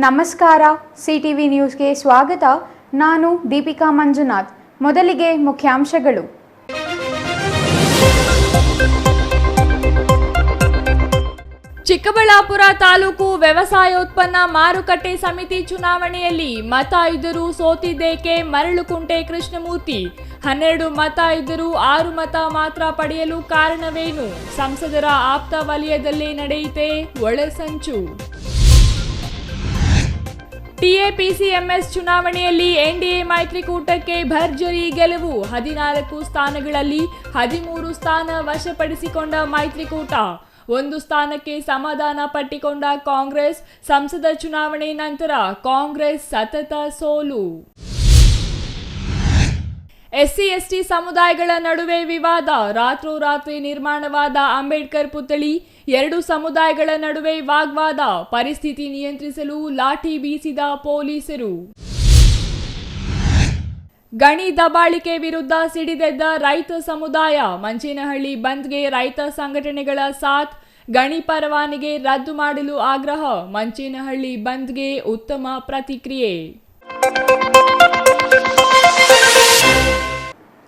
ನಮಸ್ಕಾರ, ಸಿಟಿವಿ ನ್ಯೂಸ್ಗೆ ಸ್ವಾಗತ. ನಾನು ದೀಪಿಕಾ ಮಂಜುನಾಥ್. ಮೊದಲಿಗೆ ಮುಖ್ಯಾಂಶಗಳು. ಚಿಕ್ಕಬಳ್ಳಾಪುರ ತಾಲೂಕು ವ್ಯವಸಾಯೋತ್ಪನ್ನ ಮಾರುಕಟ್ಟೆ ಸಮಿತಿ ಚುನಾವಣೆಯಲ್ಲಿ ಮತ ಇದ್ದರೂ ಸೋತಿದ್ದೇಕೆ? ಮರಳುಕುಂಟೆ ಕೃಷ್ಣಮೂರ್ತಿ. 12 ಮತ ಇದ್ದರೂ 6 ಮತ ಮಾತ್ರ ಪಡೆಯಲು ಕಾರಣವೇನು? ಸಂಸದರ ಆಪ್ತ ವಲಯದಲ್ಲೇ ನಡೆಯಿತೆ ಒಳಸಂಚು. ಟಿಎಪಿಸಿಎಂಎಸ್ ಚುನಾವಣೆಯಲ್ಲಿ ಎನ್ಡಿಎ ಮೈತ್ರಿಕೂಟಕ್ಕೆ ಭರ್ಜರಿ ಗೆಲುವು. 14 ಸ್ಥಾನಗಳಲ್ಲಿ 13 ಸ್ಥಾನ ವಶಪಡಿಸಿಕೊಂಡ ಮೈತ್ರಿಕೂಟ. 1 ಸ್ಥಾನಕ್ಕೆ ಸಮಾಧಾನ ಪಟ್ಟಿಕೊಂಡ ಕಾಂಗ್ರೆಸ್. ಸಂಸದ ಚುನಾವಣೆ ನಂತರ ಕಾಂಗ್ರೆಸ್ ಸತತ ಸೋಲು. ಎಸ್ಸಿ/ಎಸ್ಟಿ ಸಮುದಾಯಗಳ ನಡುವೆ ವಿವಾದ. ರಾತ್ರೋರಾತ್ರಿ ನಿರ್ಮಾಣವಾದ ಅಂಬೇಡ್ಕರ್ ಪುತ್ಥಳಿ. 2 ಸಮುದಾಯಗಳ ನಡುವೆ ವಾಗ್ವಾದ. ಪರಿಸ್ಥಿತಿ ನಿಯಂತ್ರಿಸಲು ಲಾಠಿ ಬೀಸಿದ ಪೊಲೀಸರು. ಗಣಿ ದಬ್ಬಾಳಿಕೆ ವಿರುದ್ಧ ಸಿಡಿದೆದ್ದ ರೈತ ಸಮುದಾಯ. ಮಂಚೇನಹಳ್ಳಿ ಬಂದ್ಗೆ ರೈತ ಸಂಘಟನೆಗಳ ಸಾಥ್. ಗಣಿ ಪರವಾನಗಿ ರದ್ದು ಮಾಡಲು ಆಗ್ರಹ. ಮಂಚೇನಹಳ್ಳಿ ಬಂದ್ಗೆ ಉತ್ತಮ ಪ್ರತಿಕ್ರಿಯೆ.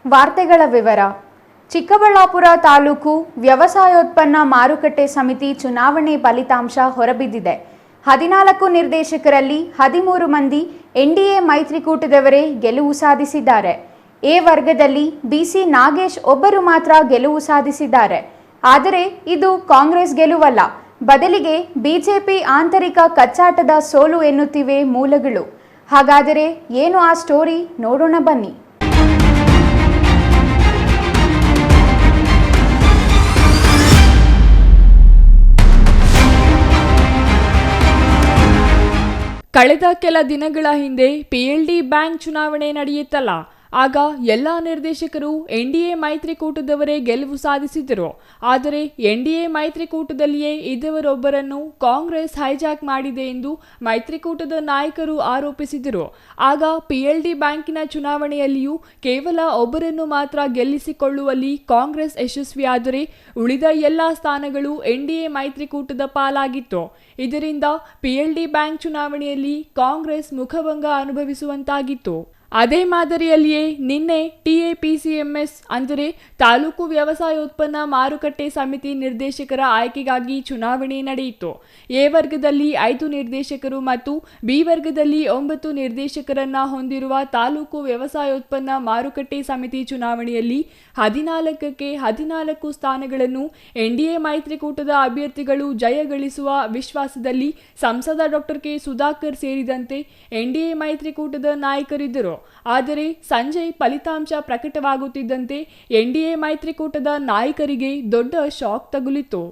ವಾರ್ತೆಗಳ ವಿವರ. ಚಿಕ್ಕಬಳ್ಳಾಪುರ ತಾಲೂಕು ವ್ಯವಸಾಯೋತ್ಪನ್ನ ಮಾರುಕಟ್ಟೆ ಸಮಿತಿ ಚುನಾವಣೆ ಫಲಿತಾಂಶ ಹೊರಬಿದ್ದಿದೆ. 14 ನಿರ್ದೇಶಕರಲ್ಲಿ 13 ಮಂದಿ ಎನ್ಡಿಎ ಮೈತ್ರಿಕೂಟದವರೇ ಗೆಲುವು ಸಾಧಿಸಿದ್ದಾರೆ. ಎ ವರ್ಗದಲ್ಲಿ ಬಿಸಿ ನಾಗೇಶ್ ಒಬ್ಬರು ಮಾತ್ರ ಗೆಲುವು ಸಾಧಿಸಿದ್ದಾರೆ. ಆದರೆ ಇದು ಕಾಂಗ್ರೆಸ್ ಗೆಲುವಲ್ಲ, ಬದಲಿಗೆ ಬಿಜೆಪಿ ಆಂತರಿಕ ಕಚ್ಚಾಟದ ಸೋಲು ಎನ್ನುತ್ತಿವೆ ಮೂಲಗಳು. ಹಾಗಾದರೆ ಏನು ಆ ಸ್ಟೋರಿ? ನೋಡೋಣ ಬನ್ನಿ. ಕಳೆದ ಕೆಲ ದಿನಗಳ ಹಿಂದೆ ಪಿಎಲ್ಡಿ ಬ್ಯಾಂಕ್ ಚುನಾವಣೆ ನಡೆಯಿತಲ್ಲ, ಆಗ ಎಲ್ಲ ನಿರ್ದೇಶಕರು ಎನ್ಡಿಎ ಮೈತ್ರಿಕೂಟದವರೇ ಗೆಲುವು ಸಾಧಿಸಿದರು. ಆದರೆ ಎನ್ಡಿಎ ಮೈತ್ರಿಕೂಟದಲ್ಲಿಯೇ ಇದ್ದವರೊಬ್ಬರನ್ನು ಕಾಂಗ್ರೆಸ್ ಹೈಜಾಕ್ ಮಾಡಿದೆ ಎಂದು ಮೈತ್ರಿಕೂಟದ ನಾಯಕರು ಆರೋಪಿಸಿದರು. ಆಗ ಪಿಎಲ್ಡಿ ಬ್ಯಾಂಕಿನ ಚುನಾವಣೆಯಲ್ಲಿಯೂ ಕೇವಲ ಒಬ್ಬರನ್ನು ಮಾತ್ರ ಗೆಲ್ಲಿಸಿಕೊಳ್ಳುವಲ್ಲಿ ಕಾಂಗ್ರೆಸ್ ಯಶಸ್ವಿಯಾದರೆ ಉಳಿದ ಎಲ್ಲ ಸ್ಥಾನಗಳು ಎನ್ಡಿಎ ಮೈತ್ರಿಕೂಟದ ಪಾಲಾಗಿತ್ತು. ಇದರಿಂದ ಪಿಎಲ್ಡಿ ಬ್ಯಾಂಕ್ ಚುನಾವಣೆಯಲ್ಲಿ ಕಾಂಗ್ರೆಸ್ ಮುಖಭಂಗ ಅನುಭವಿಸುವಂತಾಗಿತ್ತು. ಅದೇ ಮಾದರಿಯಲ್ಲಿಯೇ ನಿನ್ನೆ ಟಿಎಪಿಸಿಎಂಎಸ್ ಅಂದರೆ ತಾಲೂಕು ವ್ಯವಸಾಯೋತ್ಪನ್ನ ಮಾರುಕಟ್ಟೆ ಸಮಿತಿ ನಿರ್ದೇಶಕರ ಆಯ್ಕೆಗಾಗಿ ಚುನಾವಣೆ ನಡೆಯಿತು. ಎ ವರ್ಗದಲ್ಲಿ 5 ನಿರ್ದೇಶಕರು ಮತ್ತು ಬಿ ವರ್ಗದಲ್ಲಿ 9 ನಿರ್ದೇಶಕರನ್ನ ಹೊಂದಿರುವ ತಾಲೂಕು ವ್ಯವಸಾಯೋತ್ಪನ್ನ ಮಾರುಕಟ್ಟೆ ಸಮಿತಿ ಚುನಾವಣೆಯಲ್ಲಿ 14ಕ್ಕೆ 14 ಸ್ಥಾನಗಳನ್ನು ಎನ್ಡಿಎ ಮೈತ್ರಿಕೂಟದ ಅಭ್ಯರ್ಥಿಗಳು ಜಯಗಳಿಸುವ ವಿಶ್ವಾಸದಲ್ಲಿ ಸಂಸದ ಡಾಕ್ಟರ್ ಕೆ ಸುಧಾಕರ್ ಸೇರಿದಂತೆ ಎನ್ಡಿಎ ಮೈತ್ರಿಕೂಟದ ನಾಯಕರಿದ್ದರು. ಆದರೆ ಸಂಜೆ ಫಲಿತಾಂಶ ಪ್ರಕಟವಾಗುತ್ತಿದ್ದಂತೆ ಎನ್ಡಿಎ ಮೈತ್ರಿಕೂಟದ ನಾಯಕರಿಗೆ ದೊಡ್ಡ ಶಾಕ್ ತಗುಲಿತು.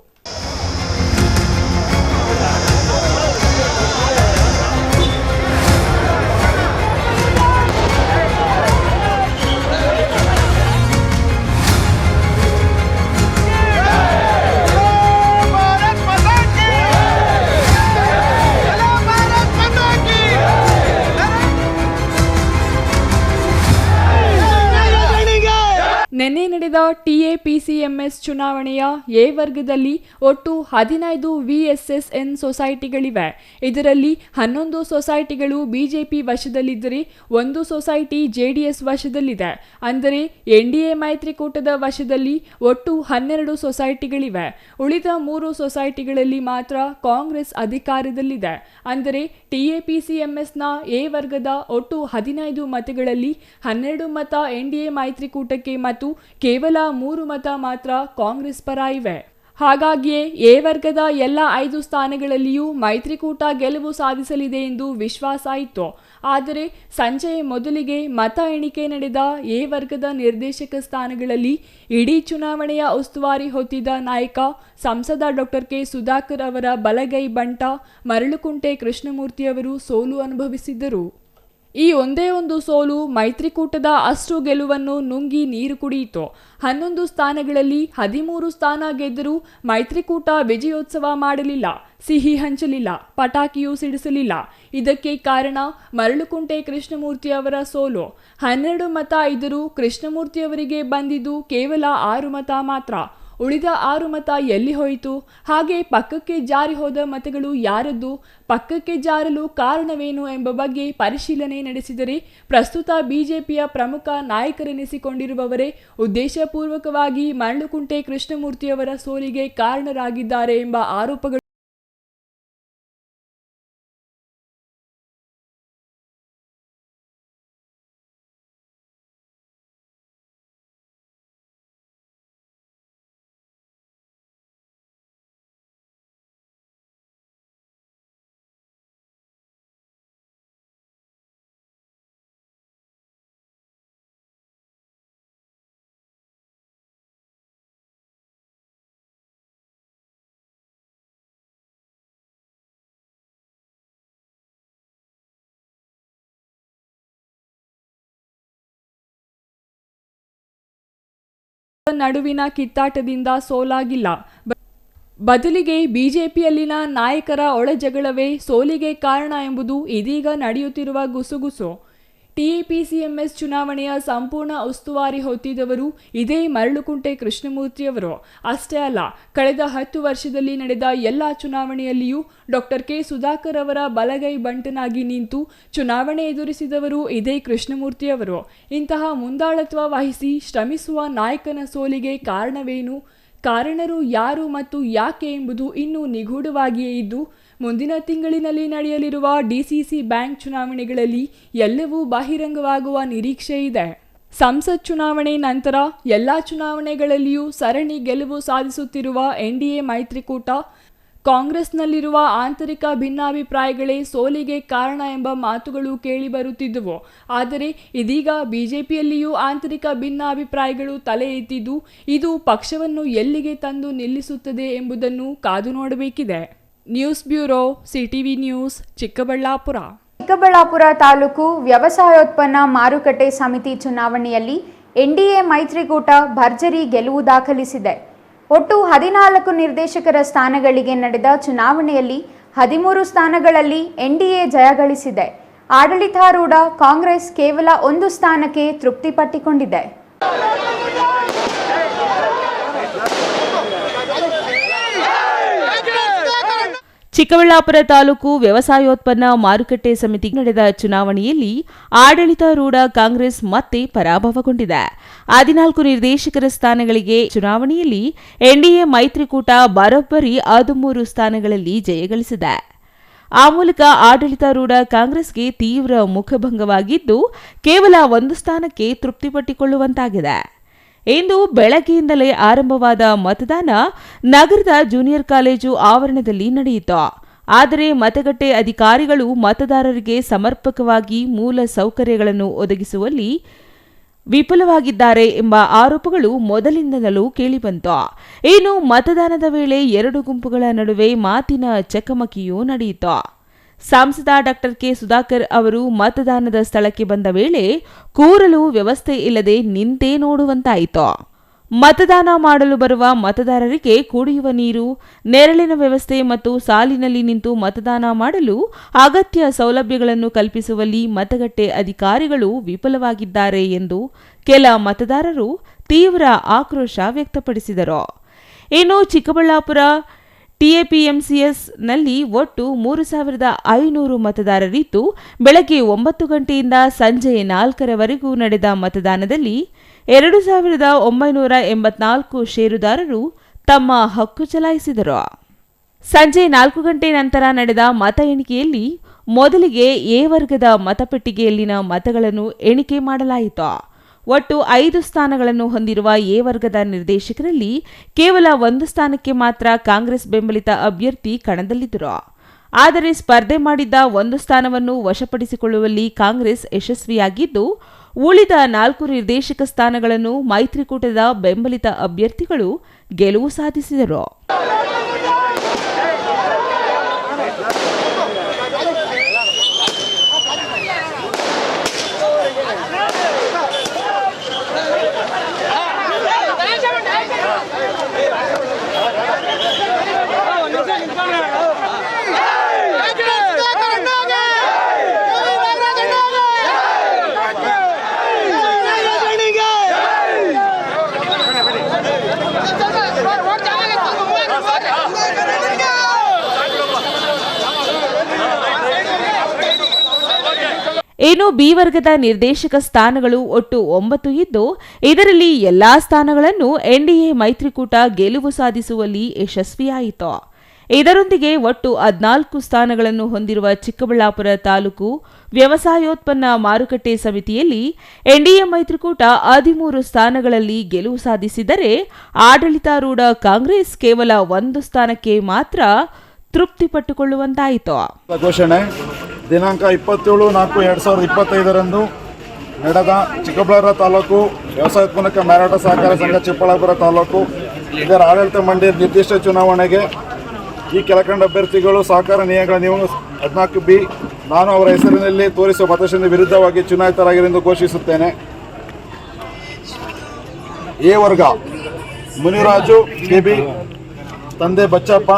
ನಿನ್ನೆ ನಡೆದ ಟಿಎಪಿಸಿಎಂಎಸ್ ಚುನಾವಣೆಯ ಎ ವರ್ಗದಲ್ಲಿ ಒಟ್ಟು 15 ವಿಎಸ್ಎಸ್ಎನ್ ಸೊಸೈಟಿಗಳಿವೆ. ಇದರಲ್ಲಿ 11 ಸೊಸೈಟಿಗಳು ಬಿಜೆಪಿ ವಶದಲ್ಲಿದ್ದರೆ 1 ಸೊಸೈಟಿ ಜೆಡಿಎಸ್ ವಶದಲ್ಲಿದೆ. ಅಂದರೆ ಎನ್ಡಿಎ ಮೈತ್ರಿಕೂಟದ ವಶದಲ್ಲಿ ಒಟ್ಟು 12 ಸೊಸೈಟಿಗಳಿವೆ. ಉಳಿದ 3 ಸೊಸೈಟಿಗಳಲ್ಲಿ ಮಾತ್ರ ಕಾಂಗ್ರೆಸ್ ಅಧಿಕಾರದಲ್ಲಿದೆ. ಅಂದರೆ ಟಿಎಪಿಸಿಎಂಎಸ್ನ ಎ ವರ್ಗದ ಒಟ್ಟು 15 ಮತಗಳಲ್ಲಿ 12 ಮತ ಎನ್ಡಿಎ ಮೈತ್ರಿಕೂಟಕ್ಕೆ ಮತ್ತು ಕೇವಲ 3 ಮತ ಮಾತ್ರ ಕಾಂಗ್ರೆಸ್ ಪರ ಇವೆ. ಹಾಗಾಗಿಯೇ ಎ ವರ್ಗದ ಎಲ್ಲ 5 ಸ್ಥಾನಗಳಲ್ಲಿಯೂ ಮೈತ್ರಿಕೂಟ ಗೆಲುವು ಸಾಧಿಸಲಿದೆ ಎಂದು ವಿಶ್ವಾಸ ಇತ್ತು. ಆದರೆ ಸಂಜೆ ಮೊದಲಿಗೆ ಮತ ಎಣಿಕೆ ನಡೆದ ಎ ವರ್ಗದ ನಿರ್ದೇಶಕ ಸ್ಥಾನಗಳಲ್ಲಿ ಇಡೀ ಚುನಾವಣೆಯ ಉಸ್ತುವಾರಿ ಹೊತ್ತಿದ್ದ ನಾಯಕ ಸಂಸದ ಡಾಕ್ಟರ್ ಕೆ ಸುಧಾಕರ್ ಅವರ ಬಲಗೈ ಬಂಟ ಮರಳುಕುಂಟೆ ಕೃಷ್ಣಮೂರ್ತಿಯವರು ಸೋಲು ಅನುಭವಿಸಿದ್ದರು. ಈ ಒಂದೇ ಒಂದು ಸೋಲು ಮೈತ್ರಿಕೂಟದ ಅಷ್ಟು ಗೆಲುವನ್ನು ನುಂಗಿ ನೀರು ಕುಡಿಯಿತು. 11 ಸ್ಥಾನಗಳಲ್ಲಿ 13 ಸ್ಥಾನ ಗೆದ್ದರೂ ಮೈತ್ರಿಕೂಟ ವಿಜಯೋತ್ಸವ ಮಾಡಲಿಲ್ಲ, ಸಿಹಿ ಹಂಚಲಿಲ್ಲ, ಪಟಾಕಿಯೂ ಸಿಡಿಸಲಿಲ್ಲ. ಇದಕ್ಕೆ ಕಾರಣ ಮರಳುಕುಂಟೆ ಕೃಷ್ಣಮೂರ್ತಿ ಅವರ ಸೋಲು. 12 ಮತ ಇದ್ದರೂ ಕೃಷ್ಣಮೂರ್ತಿಯವರಿಗೆ ಬಂದಿದ್ದು ಕೇವಲ 6 ಮತ ಮಾತ್ರ. ಉಳಿದ 6 ಮತ ಎಲ್ಲಿ ಹೋಯಿತು? ಹಾಗೆ ಪಕ್ಕಕ್ಕೆ ಜಾರಿ ಹೋದ ಮತಗಳು ಯಾರದ್ದು? ಪಕ್ಕಕ್ಕೆ ಜಾರಲು ಕಾರಣವೇನು ಎಂಬ ಬಗ್ಗೆ ಪರಿಶೀಲನೆ ನಡೆಸಿದರೆ ಪ್ರಸ್ತುತ ಬಿಜೆಪಿಯ ಪ್ರಮುಖ ನಾಯಕರೆನಿಸಿಕೊಂಡಿರುವವರೇ ಉದ್ದೇಶಪೂರ್ವಕವಾಗಿ ಮರಳುಕುಂಟೆ ಕೃಷ್ಣಮೂರ್ತಿಯವರ ಸೋಲಿಗೆ ಕಾರಣರಾಗಿದ್ದಾರೆ ಎಂಬ ಆರೋಪಗಳು ನಡುವಿನ ಕಿತ್ತಾಟದಿಂದ ಸೋಲಾಗಿಲ್ಲ. ಬದಲಿಗೆ ಬಿಜೆಪಿಯಲ್ಲಿನ ನಾಯಕರ ಒಳಜಗಳವೇ ಸೋಲಿಗೆ ಕಾರಣ ಎಂಬುದು ಇದೀಗ ನಡೆಯುತ್ತಿರುವ ಗುಸುಗುಸು. ಟಿಎಪಿಸಿಎಂಎಸ್ ಚುನಾವಣೆಯ ಸಂಪೂರ್ಣ ಉಸ್ತುವಾರಿ ಹೊತ್ತಿದ್ದವರು ಇದೇ ಮರಳುಕುಂಟೆ ಕೃಷ್ಣಮೂರ್ತಿಯವರು. ಅಷ್ಟೇ ಅಲ್ಲ, ಕಳೆದ 10 ವರ್ಷದಲ್ಲಿ ನಡೆದ ಎಲ್ಲ ಚುನಾವಣೆಯಲ್ಲಿಯೂ ಡಾಕ್ಟರ್ ಕೆ ಸುಧಾಕರ್ ಅವರ ಬಲಗೈ ಬಂಟನಾಗಿ ನಿಂತು ಚುನಾವಣೆ ಎದುರಿಸಿದವರು ಇದೇ ಕೃಷ್ಣಮೂರ್ತಿಯವರು. ಇಂತಹ ಮುಂದಾಳತ್ವ ವಹಿಸಿ ಶ್ರಮಿಸುವ ನಾಯಕನ ಸೋಲಿಗೆ ಕಾರಣವೇನು? ಕಾರಣರು ಯಾರು ಮತ್ತು ಯಾಕೆ ಎಂಬುದು ಇನ್ನೂ ನಿಗೂಢವಾಗಿಯೇ ಇದ್ದು, ಮುಂದಿನ ತಿಂಗಳಿನಲ್ಲಿ ನಡೆಯಲಿರುವ ಡಿಸಿಸಿ ಬ್ಯಾಂಕ್ ಚುನಾವಣೆಗಳಲ್ಲಿ ಎಲ್ಲವೂ ಬಹಿರಂಗವಾಗುವ ನಿರೀಕ್ಷೆ ಇದೆ. ಸಂಸತ್ ಚುನಾವಣೆ ನಂತರ ಎಲ್ಲ ಚುನಾವಣೆಗಳಲ್ಲಿಯೂ ಸರಣಿ ಗೆಲುವು ಸಾಧಿಸುತ್ತಿರುವ ಎನ್ಡಿಎ ಮೈತ್ರಿಕೂಟ, ಕಾಂಗ್ರೆಸ್ನಲ್ಲಿರುವ ಆಂತರಿಕ ಭಿನ್ನಾಭಿಪ್ರಾಯಗಳೇ ಸೋಲಿಗೆ ಕಾರಣ ಎಂಬ ಮಾತುಗಳು ಕೇಳಿಬರುತ್ತಿದ್ದವು. ಆದರೆ ಇದೀಗ ಬಿಜೆಪಿಯಲ್ಲಿಯೂ ಆಂತರಿಕ ಭಿನ್ನಾಭಿಪ್ರಾಯಗಳು ತಲೆ ಎತ್ತಿದ್ದು, ಇದು ಪಕ್ಷವನ್ನು ಎಲ್ಲಿಗೆ ತಂದು ನಿಲ್ಲಿಸುತ್ತದೆ ಎಂಬುದನ್ನು ಕಾದು ನೋಡಬೇಕಿದೆ. News bureau, CTV news, Chikkaballapur. Chikkaballapur taluk ವ್ಯವಸಾಯೋತ್ಪನ್ನ ಮಾರುಕಟ್ಟೆ ಸಮಿತಿ ಚುನಾವಣೆಯಲ್ಲಿ ಎನ್ಡಿಎ ಮೈತ್ರಿಕೂಟ ಭರ್ಜರಿ ಗೆಲುವು ದಾಖಲಿಸಿದೆ. ಒಟ್ಟು 14 ನಿರ್ದೇಶಕರ ಸ್ಥಾನಗಳಿಗೆ ನಡೆದ ಚುನಾವಣೆಯಲ್ಲಿ 13 ಸ್ಥಾನಗಳಲ್ಲಿ ಎನ್ಡಿಎ ಜಯಗಳಿಸಿದೆ. ಆಡಳಿತಾರೂಢ ಕಾಂಗ್ರೆಸ್ ಕೇವಲ 1 ಸ್ಥಾನಕ್ಕೆ ತೃಪ್ತಿಪಟ್ಟುಕೊಂಡಿದೆ. ಚಿಕ್ಕಬಳ್ಳಾಪುರ ತಾಲೂಕು ವ್ಯವಸಾಯೋತ್ಪನ್ನ ಮಾರುಕಟ್ಟೆ ಸಮಿತಿ ನಡೆದ ಚುನಾವಣೆಯಲ್ಲಿ ಆಡಳಿತಾರೂಢ ಕಾಂಗ್ರೆಸ್ ಮತ್ತೆ ಪರಾಭವಗೊಂಡಿದೆ. 14 ನಿರ್ದೇಶಕರ ಸ್ಥಾನಗಳಿಗೆ ಚುನಾವಣೆಯಲ್ಲಿ ಎನ್ಡಿಎ ಮೈತ್ರಿಕೂಟ ಬರೋಬ್ಬರಿ 13 ಸ್ಥಾನಗಳಲ್ಲಿ ಜಯಗಳಿಸಿದೆ. ಆ ಮೂಲಕ ಆಡಳಿತಾರೂಢ ಕಾಂಗ್ರೆಸ್ಗೆ ತೀವ್ರ ಮುಖಭಂಗವಾಗಿದ್ದು, ಕೇವಲ 1 ಸ್ಥಾನಕ್ಕೆ ತೃಪ್ತಿಪಟ್ಟುಕೊಳ್ಳುವಂತಾಗಿದೆ. ಇಂದು ಬೆಳಗ್ಗೆಯಿಂದಲೇ ಆರಂಭವಾದ ಮತದಾನ ನಗರದ ಜೂನಿಯರ್ ಕಾಲೇಜು ಆವರಣದಲ್ಲಿ ನಡೆಯಿತು. ಆದರೆ ಮತಗಟ್ಟೆ ಅಧಿಕಾರಿಗಳು ಮತದಾರರಿಗೆ ಸಮರ್ಪಕವಾಗಿ ಮೂಲ ಸೌಕರ್ಯಗಳನ್ನು ಒದಗಿಸುವಲ್ಲಿ ವಿಫಲವಾಗಿದ್ದಾರೆ ಎಂಬ ಆರೋಪಗಳು ಮೊದಲಿನಿಂದಲೂ ಕೇಳಿಬಂತು. ಇನ್ನು ಮತದಾನದ ವೇಳೆ 2 ಗುಂಪುಗಳ ನಡುವೆ ಮಾತಿನ ಚಕಮಕಿಯೂ ನಡೆಯಿತು. ಸಂಸದ ಡಾಕ್ಟರ್ ಕೆ ಸುಧಾಕರ್ ಅವರು ಮತದಾನದ ಸ್ಥಳಕ್ಕೆ ಬಂದ ವೇಳೆ ಕೂರಲು ವ್ಯವಸ್ಥೆ ಇಲ್ಲದೆ ನಿಂತೇ ನೋಡುವಂತಾಯಿತು. ಮತದಾನ ಮಾಡಲು ಬರುವ ಮತದಾರರಿಗೆ ಕುಡಿಯುವ ನೀರು, ನೆರಳಿನ ವ್ಯವಸ್ಥೆ ಮತ್ತು ಸಾಲಿನಲ್ಲಿ ನಿಂತು ಮತದಾನ ಮಾಡಲು ಅಗತ್ಯ ಸೌಲಭ್ಯಗಳನ್ನು ಕಲ್ಪಿಸುವಲ್ಲಿ ಮತಗಟ್ಟೆ ಅಧಿಕಾರಿಗಳು ವಿಫಲವಾಗಿದ್ದಾರೆ ಎಂದು ಕೆಲ ಮತದಾರರು ತೀವ್ರ ಆಕ್ರೋಶ ವ್ಯಕ್ತಪಡಿಸಿದರು. ಇನ್ನು ಚಿಕ್ಕಬಳ್ಳಾಪುರ ಟಿಎಪಿಎಂಸಿಎಸ್ನಲ್ಲಿ ಒಟ್ಟು 3,500 ಮತದಾರರಿದ್ದು, ಬೆಳಗ್ಗೆ 9 ಗಂಟೆಯಿಂದ ಸಂಜೆ 4ರವರೆಗೂ ನಡೆದ ಮತದಾನದಲ್ಲಿ 2,984 ಷೇರುದಾರರು ತಮ್ಮ ಹಕ್ಕು ಚಲಾಯಿಸಿದರು. ಸಂಜೆ 4 ಗಂಟೆ ನಂತರ ನಡೆದ ಮತ ಎಣಿಕೆಯಲ್ಲಿ ಮೊದಲಿಗೆ ಎ ವರ್ಗದ ಮತಪೆಟ್ಟಿಗೆಯಲ್ಲಿನ ಮತಗಳನ್ನು ಎಣಿಕೆ ಮಾಡಲಾಯಿತು. ಒಟ್ಟು 5 ಸ್ಥಾನಗಳನ್ನು ಹೊಂದಿರುವ ಎ ವರ್ಗದ ನಿರ್ದೇಶಕರಲ್ಲಿ ಕೇವಲ 1 ಸ್ಥಾನಕ್ಕೆ ಮಾತ್ರ ಕಾಂಗ್ರೆಸ್ ಬೆಂಬಲಿತ ಅಭ್ಯರ್ಥಿ ಕಣದಲ್ಲಿದ್ದರು. ಆದರೆ ಸ್ಪರ್ಧೆ ಮಾಡಿದ್ದ 1 ಸ್ಥಾನವನ್ನು ವಶಪಡಿಸಿಕೊಳ್ಳುವಲ್ಲಿ ಕಾಂಗ್ರೆಸ್ ಯಶಸ್ವಿಯಾಗಿದ್ದು, ಉಳಿದ 4 ನಿರ್ದೇಶಕ ಸ್ಥಾನಗಳನ್ನು ಮೈತ್ರಿಕೂಟದ ಬೆಂಬಲಿತ ಅಭ್ಯರ್ಥಿಗಳು ಗೆಲುವು ಸಾಧಿಸಿದರು. ಇನ್ನು ಬಿ ವರ್ಗದ ನಿರ್ದೇಶಕ ಸ್ಥಾನಗಳು ಒಟ್ಟು 9 ಇದ್ದು, ಇದರಲ್ಲಿ ಎಲ್ಲಾ ಸ್ಥಾನಗಳನ್ನು ಎನ್ಡಿಎ ಮೈತ್ರಿಕೂಟ ಗೆಲುವು ಸಾಧಿಸುವಲ್ಲಿ ಯಶಸ್ವಿಯಾಯಿತು. ಇದರೊಂದಿಗೆ ಒಟ್ಟು 14 ಸ್ಥಾನಗಳನ್ನು ಹೊಂದಿರುವ ಚಿಕ್ಕಬಳ್ಳಾಪುರ ತಾಲೂಕು ವ್ಯವಸಾಯೋತ್ಪನ್ನ ಮಾರುಕಟ್ಟೆ ಸಮಿತಿಯಲ್ಲಿ ಎನ್ಡಿಎ ಮೈತ್ರಿಕೂಟ 13 ಸ್ಥಾನಗಳಲ್ಲಿ ಗೆಲುವು ಸಾಧಿಸಿದರೆ, ಆಡಳಿತಾರೂಢ ಕಾಂಗ್ರೆಸ್ ಕೇವಲ 1 ಸ್ಥಾನಕ್ಕೆ ಮಾತ್ರ ತೃಪ್ತಿಪಟ್ಟುಕೊಳ್ಳುವಂತಾಯಿತು. ಘೋಷಣೆ ದಿನಾಂಕ 27/4/2025 ನಡೆದ ಚಿಕ್ಕಬಳ್ಳಾಪುರ ತಾಲೂಕು ವ್ಯವಸಾಯೋತ್ಪನ್ನ ಮಾರಾಟ ಸಹಕಾರ ಸಂಘ ಚಿಕ್ಕಬಳ್ಳಾಪುರ ತಾಲೂಕು ಇದರ ಆಡಳಿತ ಮಂಡಳಿ ನಿರ್ದಿಷ್ಟ ಚುನಾವಣೆಗೆ ಈ ಕೆಳಕಂಡ ಅಭ್ಯರ್ಥಿಗಳು ಸಹಕಾರ ನಿಯಮಗಳ ನಿಯಮ 14B ನಾನು ಅವರ ಹೆಸರಿನಲ್ಲಿ ತೋರಿಸುವ ಮತಕ್ಷೇತ್ರದ ವಿರುದ್ಧವಾಗಿ ಚುನಾಯಿತರಾಗಿರೆಂದು ಘೋಷಿಸುತ್ತೇನೆ. ಎ ವರ್ಗ ಮುನಿರಾಜು ಕೆಬಿ, ತಂದೆ ಬಚ್ಚಪ್ಪ,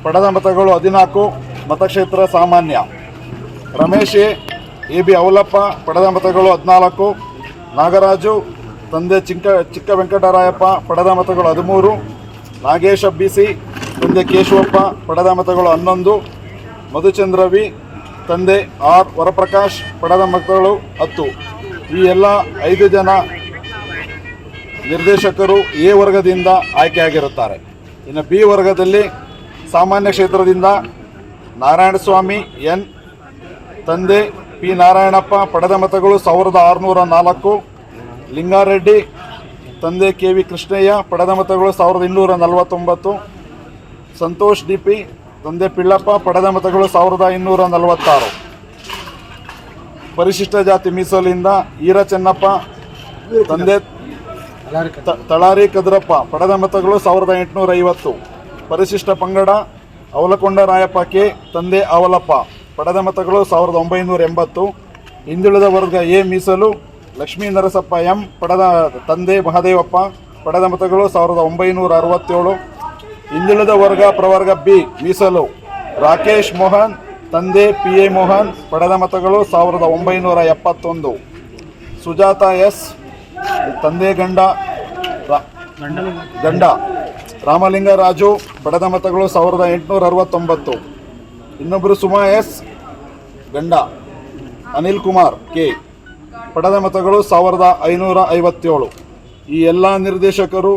ಪಡೆದ ಮತಗಳು 14, ಮತಕ್ಷೇತ್ರ ಸಾಮಾನ್ಯ. ರಮೇಶ್ ಎಬಿ ಅವಲಪ್ಪ, ಪಡೆದ ಮತಗಳು 14. ನಾಗರಾಜು, ತಂದೆ ಚಿಕ್ಕ ವೆಂಕಟರಾಯಪ್ಪ, ಪಡೆದ ಮತಗಳು 13. ನಾಗೇಶ ಬಿಸಿ, ತಂದೆ ಕೇಶವಪ್ಪ, ಪಡೆದ ಮತಗಳು 11. ಮಧುಚಂದ್ರ ವಿ, ತಂದೆ ಆರ್ ವರಪ್ರಕಾಶ್, ಪಡೆದ ಮತಗಳು 10. ಈ ಎಲ್ಲ 5 ಜನ ನಿರ್ದೇಶಕರು ಎ ವರ್ಗದಿಂದ ಆಯ್ಕೆಯಾಗಿರುತ್ತಾರೆ. ಇನ್ನು ಬಿ ವರ್ಗದಲ್ಲಿ ಸಾಮಾನ್ಯ ಕ್ಷೇತ್ರದಿಂದ ನಾರಾಯಣಸ್ವಾಮಿ ಎನ್, ತಂದೆ ಪಿ ನಾರಾಯಣಪ್ಪ, ಪಡೆದ ಮತಗಳು 1604. ಲಿಂಗಾರೆಡ್ಡಿ, ತಂದೆ ಕೆ ವಿ ಕೃಷ್ಣಯ್ಯ, ಪಡೆದ ಮತಗಳು 1249. ಸಂತೋಷ್ ಡಿ ಪಿ, ತಂದೆ ಪಿಳ್ಳಪ್ಪ, ಪಡೆದ ಮತಗಳು 1246. ಪರಿಶಿಷ್ಟ ಜಾತಿ ಮೀಸಲಿಂದ ಈರ ಚೆನ್ನಪ್ಪ, ತಂದೆ ತಳಾರಿ ಕದ್ರಪ್ಪ, ಪಡೆದ ಮತಗಳು 1850. ಪರಿಶಿಷ್ಟ ಪಂಗಡ ಅವಲಕೊಂಡ ರಾಯಪ್ಪ ಕೆ, ತಂದೆ ಅವಲಪ್ಪ, ಪಡೆದ ಮತಗಳು 1980. ಹಿಂದುಳಿದ ವರ್ಗ ಎ ಮೀಸಲು ಲಕ್ಷ್ಮೀ ನರಸಪ್ಪ ಎಂ, ಪಡೆದ ತಂದೆ ಮಹದೇವಪ್ಪ, ಪಡೆದ ಮತಗಳು 1967. ಹಿಂದುಳಿದ ವರ್ಗ ಪ್ರವರ್ಗ ಬಿ ಮೀಸಲು ರಾಕೇಶ್ ಮೋಹನ್, ತಂದೆ ಪಿ ಎ ಮೋಹನ್, ಪಡೆದ ಮತಗಳು 1971. ಸುಜಾತ ಎಸ್, ತಂದೆ ಗಂಡ ರಾಮಲಿಂಗರಾಜು, ಪಡೆದ ಮತಗಳು 1869. ಇನ್ನೊಬ್ಬರು ಸುಮಾ ಎಸ್, ಗಂಡ ಅನಿಲ್ ಕುಮಾರ್ ಕೆ, ಪಡೆದ ಮತಗಳು 1557. ಈ ಎಲ್ಲ ನಿರ್ದೇಶಕರು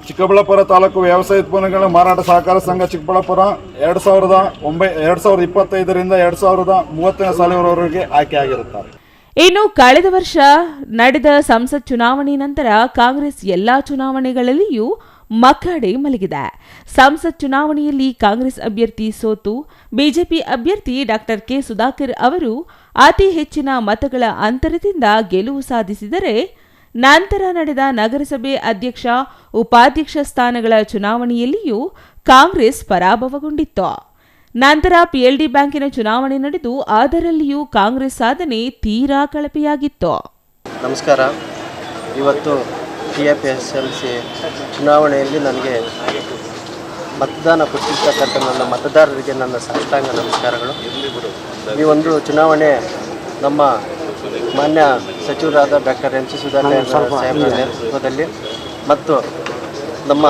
ಚಿಕ್ಕಬಳ್ಳಾಪುರ ತಾಲೂಕು ವ್ಯವಸಾಯ ಉತ್ಪನ್ನಗಳ ಮಾರಾಟ ಸಹಕಾರ ಸಂಘ ಚಿಕ್ಕಬಳ್ಳಾಪುರ 2025ರಿಂದ 2030ನೇ ಸಾಲಿನವರೆಗೆ ಆಯ್ಕೆಯಾಗಿರುತ್ತಾರೆ. ಇನ್ನು ಕಳೆದ ವರ್ಷ ನಡೆದ ಸಂಸತ್ ಚುನಾವಣೆ ನಂತರ ಕಾಂಗ್ರೆಸ್ ಎಲ್ಲಾ ಚುನಾವಣೆಗಳಲ್ಲಿಯೂ ಮಕ್ಕಡೆ ಮಲಗಿದೆ. ಸಂಸತ್ ಚುನಾವಣೆಯಲ್ಲಿ ಕಾಂಗ್ರೆಸ್ ಅಭ್ಯರ್ಥಿ ಸೋತು ಬಿಜೆಪಿ ಅಭ್ಯರ್ಥಿ ಡಾಕ್ಟರ್ ಕೆ ಸುಧಾಕರ್ ಅವರು ಅತಿ ಹೆಚ್ಚಿನ ಮತಗಳ ಅಂತರದಿಂದ ಗೆಲುವು ಸಾಧಿಸಿದರೆ, ನಂತರ ನಡೆದ ನಗರಸಭೆ ಅಧ್ಯಕ್ಷ ಉಪಾಧ್ಯಕ್ಷ ಸ್ಥಾನಗಳ ಚುನಾವಣೆಯಲ್ಲಿಯೂ ಕಾಂಗ್ರೆಸ್ ಪರಾಭವಗೊಂಡಿತ್ತು. ನಂತರ ಪಿಎಲ್ಡಿ ಬ್ಯಾಂಕಿನ ಚುನಾವಣೆ ನಡೆದು ಅದರಲ್ಲಿಯೂ ಕಾಂಗ್ರೆಸ್ ಸಾಧನೆ ತೀರಾ ಕಳಪೆಯಾಗಿತ್ತು. ನಮಸ್ಕಾರ. ಇವತ್ತು TFSLC ಚುನಾವಣೆಯಲ್ಲಿ ನನಗೆ ಮತದಾನ ಕೊಟ್ಟಿರ್ತಕ್ಕಂಥ ನನ್ನ ಮತದಾರರಿಗೆ ನನ್ನ ಸಾಷ್ಟಾಂಗ ನಮಸ್ಕಾರಗಳು. ಈ ಒಂದು ಚುನಾವಣೆ ನಮ್ಮ ಮಾನ್ಯ ಸಚಿವರಾದ ಡಾಕ್ಟರ್ MC ಸುಧಾಕರ್ ಸಾಹೇಬರ ನೇತೃತ್ವದಲ್ಲಿ ಮತ್ತು ನಮ್ಮ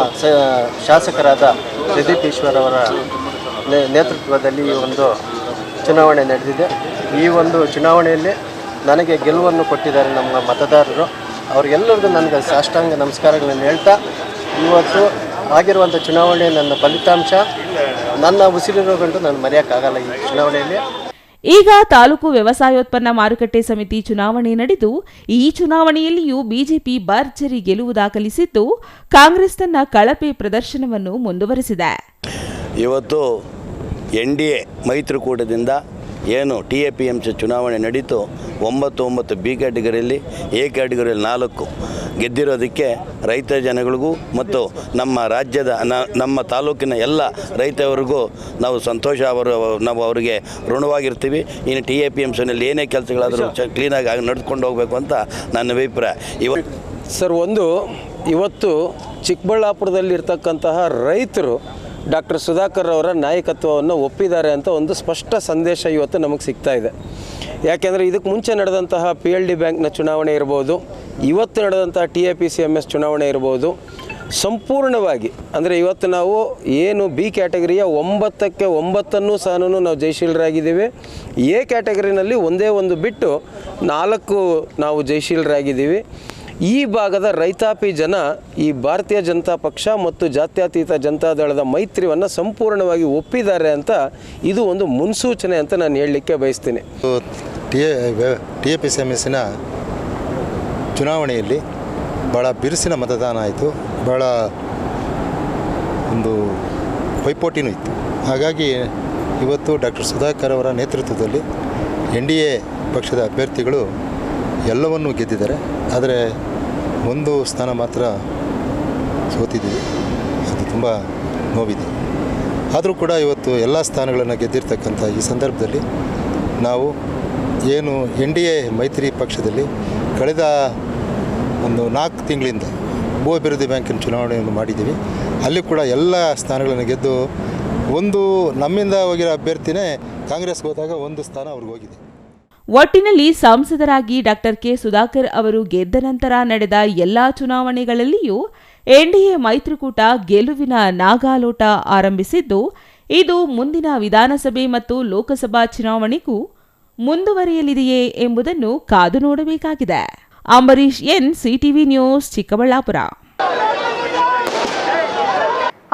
ಶಾಸಕರಾದ ಪ್ರದೀಪ್ ಈಶ್ವರ್ ಅವರ ನೇತೃತ್ವದಲ್ಲಿ ಈ ಒಂದು ಚುನಾವಣೆ ನಡೆದಿದೆ. ಈ ಒಂದು ಚುನಾವಣೆಯಲ್ಲಿ ನನಗೆ ಗೆಲುವನ್ನು ಕೊಟ್ಟಿದ್ದಾರೆ ನಮ್ಮ ಮತದಾರರು. ಅವರಿಗೆಲ್ಲರಿಗೂ ನನಗೆ ಸಾಷ್ಟಾಂಗ ನಮಸ್ಕಾರಗಳನ್ನು ಹೇಳ್ತಾ, ಇವತ್ತು ಆಗಿರುವಂಥ ಚುನಾವಣೆ ನನ್ನ ಫಲಿತಾಂಶ ನನ್ನ ಉಸಿರಿರೋ ಗಂಟು ನಾನು ಮರೆಯೋಕ್ಕಾಗಲ್ಲ ಈ ಚುನಾವಣೆಯಲ್ಲಿ. ಈಗ ತಾಲೂಕು ವ್ಯವಸಾಯೋತ್ಪನ್ನ ಮಾರುಕಟ್ಟೆ ಸಮಿತಿ ಚುನಾವಣೆ ನಡೆದು ಈ ಚುನಾವಣೆಯಲ್ಲಿಯೂ ಬಿಜೆಪಿ ಭರ್ಜರಿ ಗೆಲುವು ದಾಖಲಿಸಿದ್ದು, ಕಾಂಗ್ರೆಸ್ ತನ್ನ ಕಳಪೆ ಪ್ರದರ್ಶನವನ್ನು ಮುಂದುವರೆಸಿದೆ. ಇವತ್ತು NDA ಮೈತ್ರಿಕೂಟದಿಂದ ಏನು TAPMC ಚುನಾವಣೆ ನಡೀತು, 9 ಬಿ ಕ್ಯಾಟಗರಿಯಲ್ಲಿ, ಎ ಕ್ಯಾಟಗರಿಯಲ್ಲಿ 4 ಗೆದ್ದಿರೋದಕ್ಕೆ ರೈತ ಜನಗಳಿಗೂ ಮತ್ತು ನಮ್ಮ ರಾಜ್ಯದ ನಮ್ಮ ತಾಲೂಕಿನ ಎಲ್ಲ ರೈತರಿಗೂ ನಾವು ಸಂತೋಷ, ನಾವು ಅವರಿಗೆ ಋಣವಾಗಿರ್ತೀವಿ. ಇನ್ನು TAPMCನಲ್ಲಿ ಏನೇ ಕೆಲಸಗಳಾದರೂ ಕ್ಲೀನಾಗಿ ನಡೆದುಕೊಂಡು ಹೋಗಬೇಕು ಅಂತ ನನ್ನ ಅಭಿಪ್ರಾಯ. ಸರ್, ಇವತ್ತು ಚಿಕ್ಕಬಳ್ಳಾಪುರದಲ್ಲಿರ್ತಕ್ಕಂತಹ ರೈತರು ಡಾಕ್ಟರ್ ಸುಧಾಕರ್ ಅವರ ನಾಯಕತ್ವವನ್ನು ಒಪ್ಪಿದ್ದಾರೆ ಅಂತ ಒಂದು ಸ್ಪಷ್ಟ ಸಂದೇಶ ಇವತ್ತು ನಮಗೆ ಸಿಗ್ತಾ ಇದೆ. ಯಾಕೆಂದರೆ ಇದಕ್ಕೆ ಮುಂಚೆ ನಡೆದಂತಹ PLD ಬ್ಯಾಂಕ್ನ ಚುನಾವಣೆ ಇರ್ಬೋದು, ಇವತ್ತು ನಡೆದಂತಹ TAPCMS ಚುನಾವಣೆ ಇರ್ಬೋದು, ಸಂಪೂರ್ಣವಾಗಿ ಅಂದರೆ ಇವತ್ತು ನಾವು ಏನು ಬಿ ಕ್ಯಾಟಗರಿಯ 9ಕ್ಕೆ 9 ಸಹ ನಾವು ಜಯಶೀಲರಾಗಿದ್ದೀವಿ. ಎ ಕ್ಯಾಟಗರಿನಲ್ಲಿ ಒಂದೇ ಒಂದು ಬಿಟ್ಟು 4 ನಾವು ಜಯಶೀಲರಾಗಿದ್ದೀವಿ. ಈ ಭಾಗದ ರೈತಾಪಿ ಜನ ಈ ಭಾರತೀಯ ಜನತಾ ಪಕ್ಷ ಮತ್ತು ಜಾತ್ಯತೀತ ಜನತಾದಳದ ಮೈತ್ರಿಯನ್ನು ಸಂಪೂರ್ಣವಾಗಿ ಒಪ್ಪಿದ್ದಾರೆ ಅಂತ ಇದು ಒಂದು ಮುನ್ಸೂಚನೆ ಅಂತ ನಾನು ಹೇಳಲಿಕ್ಕೆ ಬಯಸ್ತೀನಿ. TAPCMSನ ಚುನಾವಣೆಯಲ್ಲಿ ಭಾಳ ಬಿರುಸಿನ ಮತದಾನ ಆಯಿತು, ಭಾಳ ಒಂದು ಪೈಪೋಟಿನೂ ಇತ್ತು. ಹಾಗಾಗಿ ಇವತ್ತು ಡಾಕ್ಟರ್ ಸುಧಾಕರ್ ಅವರ ನೇತೃತ್ವದಲ್ಲಿ NDA ಪಕ್ಷದ ಅಭ್ಯರ್ಥಿಗಳು ಎಲ್ಲವನ್ನೂ ಗೆದ್ದಿದ್ದಾರೆ. ಆದರೆ ಒಂದು ಸ್ಥಾನ ಮಾತ್ರ ಸೋತಿದ್ದೀವಿ, ಅದು ತುಂಬ ನೋವಿದೆ. ಆದರೂ ಕೂಡ ಇವತ್ತು ಎಲ್ಲ ಸ್ಥಾನಗಳನ್ನು ಗೆದ್ದಿರ್ತಕ್ಕಂಥ ಈ ಸಂದರ್ಭದಲ್ಲಿ ನಾವು ಏನು NDA ಮೈತ್ರಿ ಪಕ್ಷದಲ್ಲಿ ಕಳೆದ ಒಂದು 4 ತಿಂಗಳಿಂದ ಭೂ ಅಭಿವೃದ್ಧಿ ಬ್ಯಾಂಕಿನ ಚುನಾವಣೆಯನ್ನು ಮಾಡಿದ್ದೀವಿ. ಅಲ್ಲಿ ಕೂಡ ಎಲ್ಲ ಸ್ಥಾನಗಳನ್ನು ಗೆದ್ದು ಒಂದು ನಮ್ಮಿಂದ ಹೋಗಿರೋ ಅಭ್ಯರ್ಥಿನೇ ಕಾಂಗ್ರೆಸ್ಗೆ ಹೋದಾಗ ಒಂದು ಸ್ಥಾನ ಅವ್ರಿಗೆ ಹೋಗಿದೆ. ಒಟ್ಟಿನಲ್ಲಿ ಸಂಸದರಾಗಿ ಡಾಕ್ಟರ್ ಕೆ ಸುಧಾಕರ್ ಅವರು ಗೆದ್ದ ನಂತರ ನಡೆದ ಎಲ್ಲಾ ಚುನಾವಣೆಗಳಲ್ಲಿಯೂ NDA ಮೈತ್ರಿಕೂಟ ಗೆಲುವಿನ ನಾಗಾಲೋಟ ಆರಂಭಿಸಿದ್ದು, ಇದು ಮುಂದಿನ ವಿಧಾನಸಭೆ ಮತ್ತು ಲೋಕಸಭಾ ಚುನಾವಣೆಗೂ ಮುಂದುವರಿಯಲಿದೆಯೇ ಎಂಬುದನ್ನು ಕಾದು ನೋಡಬೇಕಾಗಿದೆ. Ambarish N, CTV news, Chikkaballapur.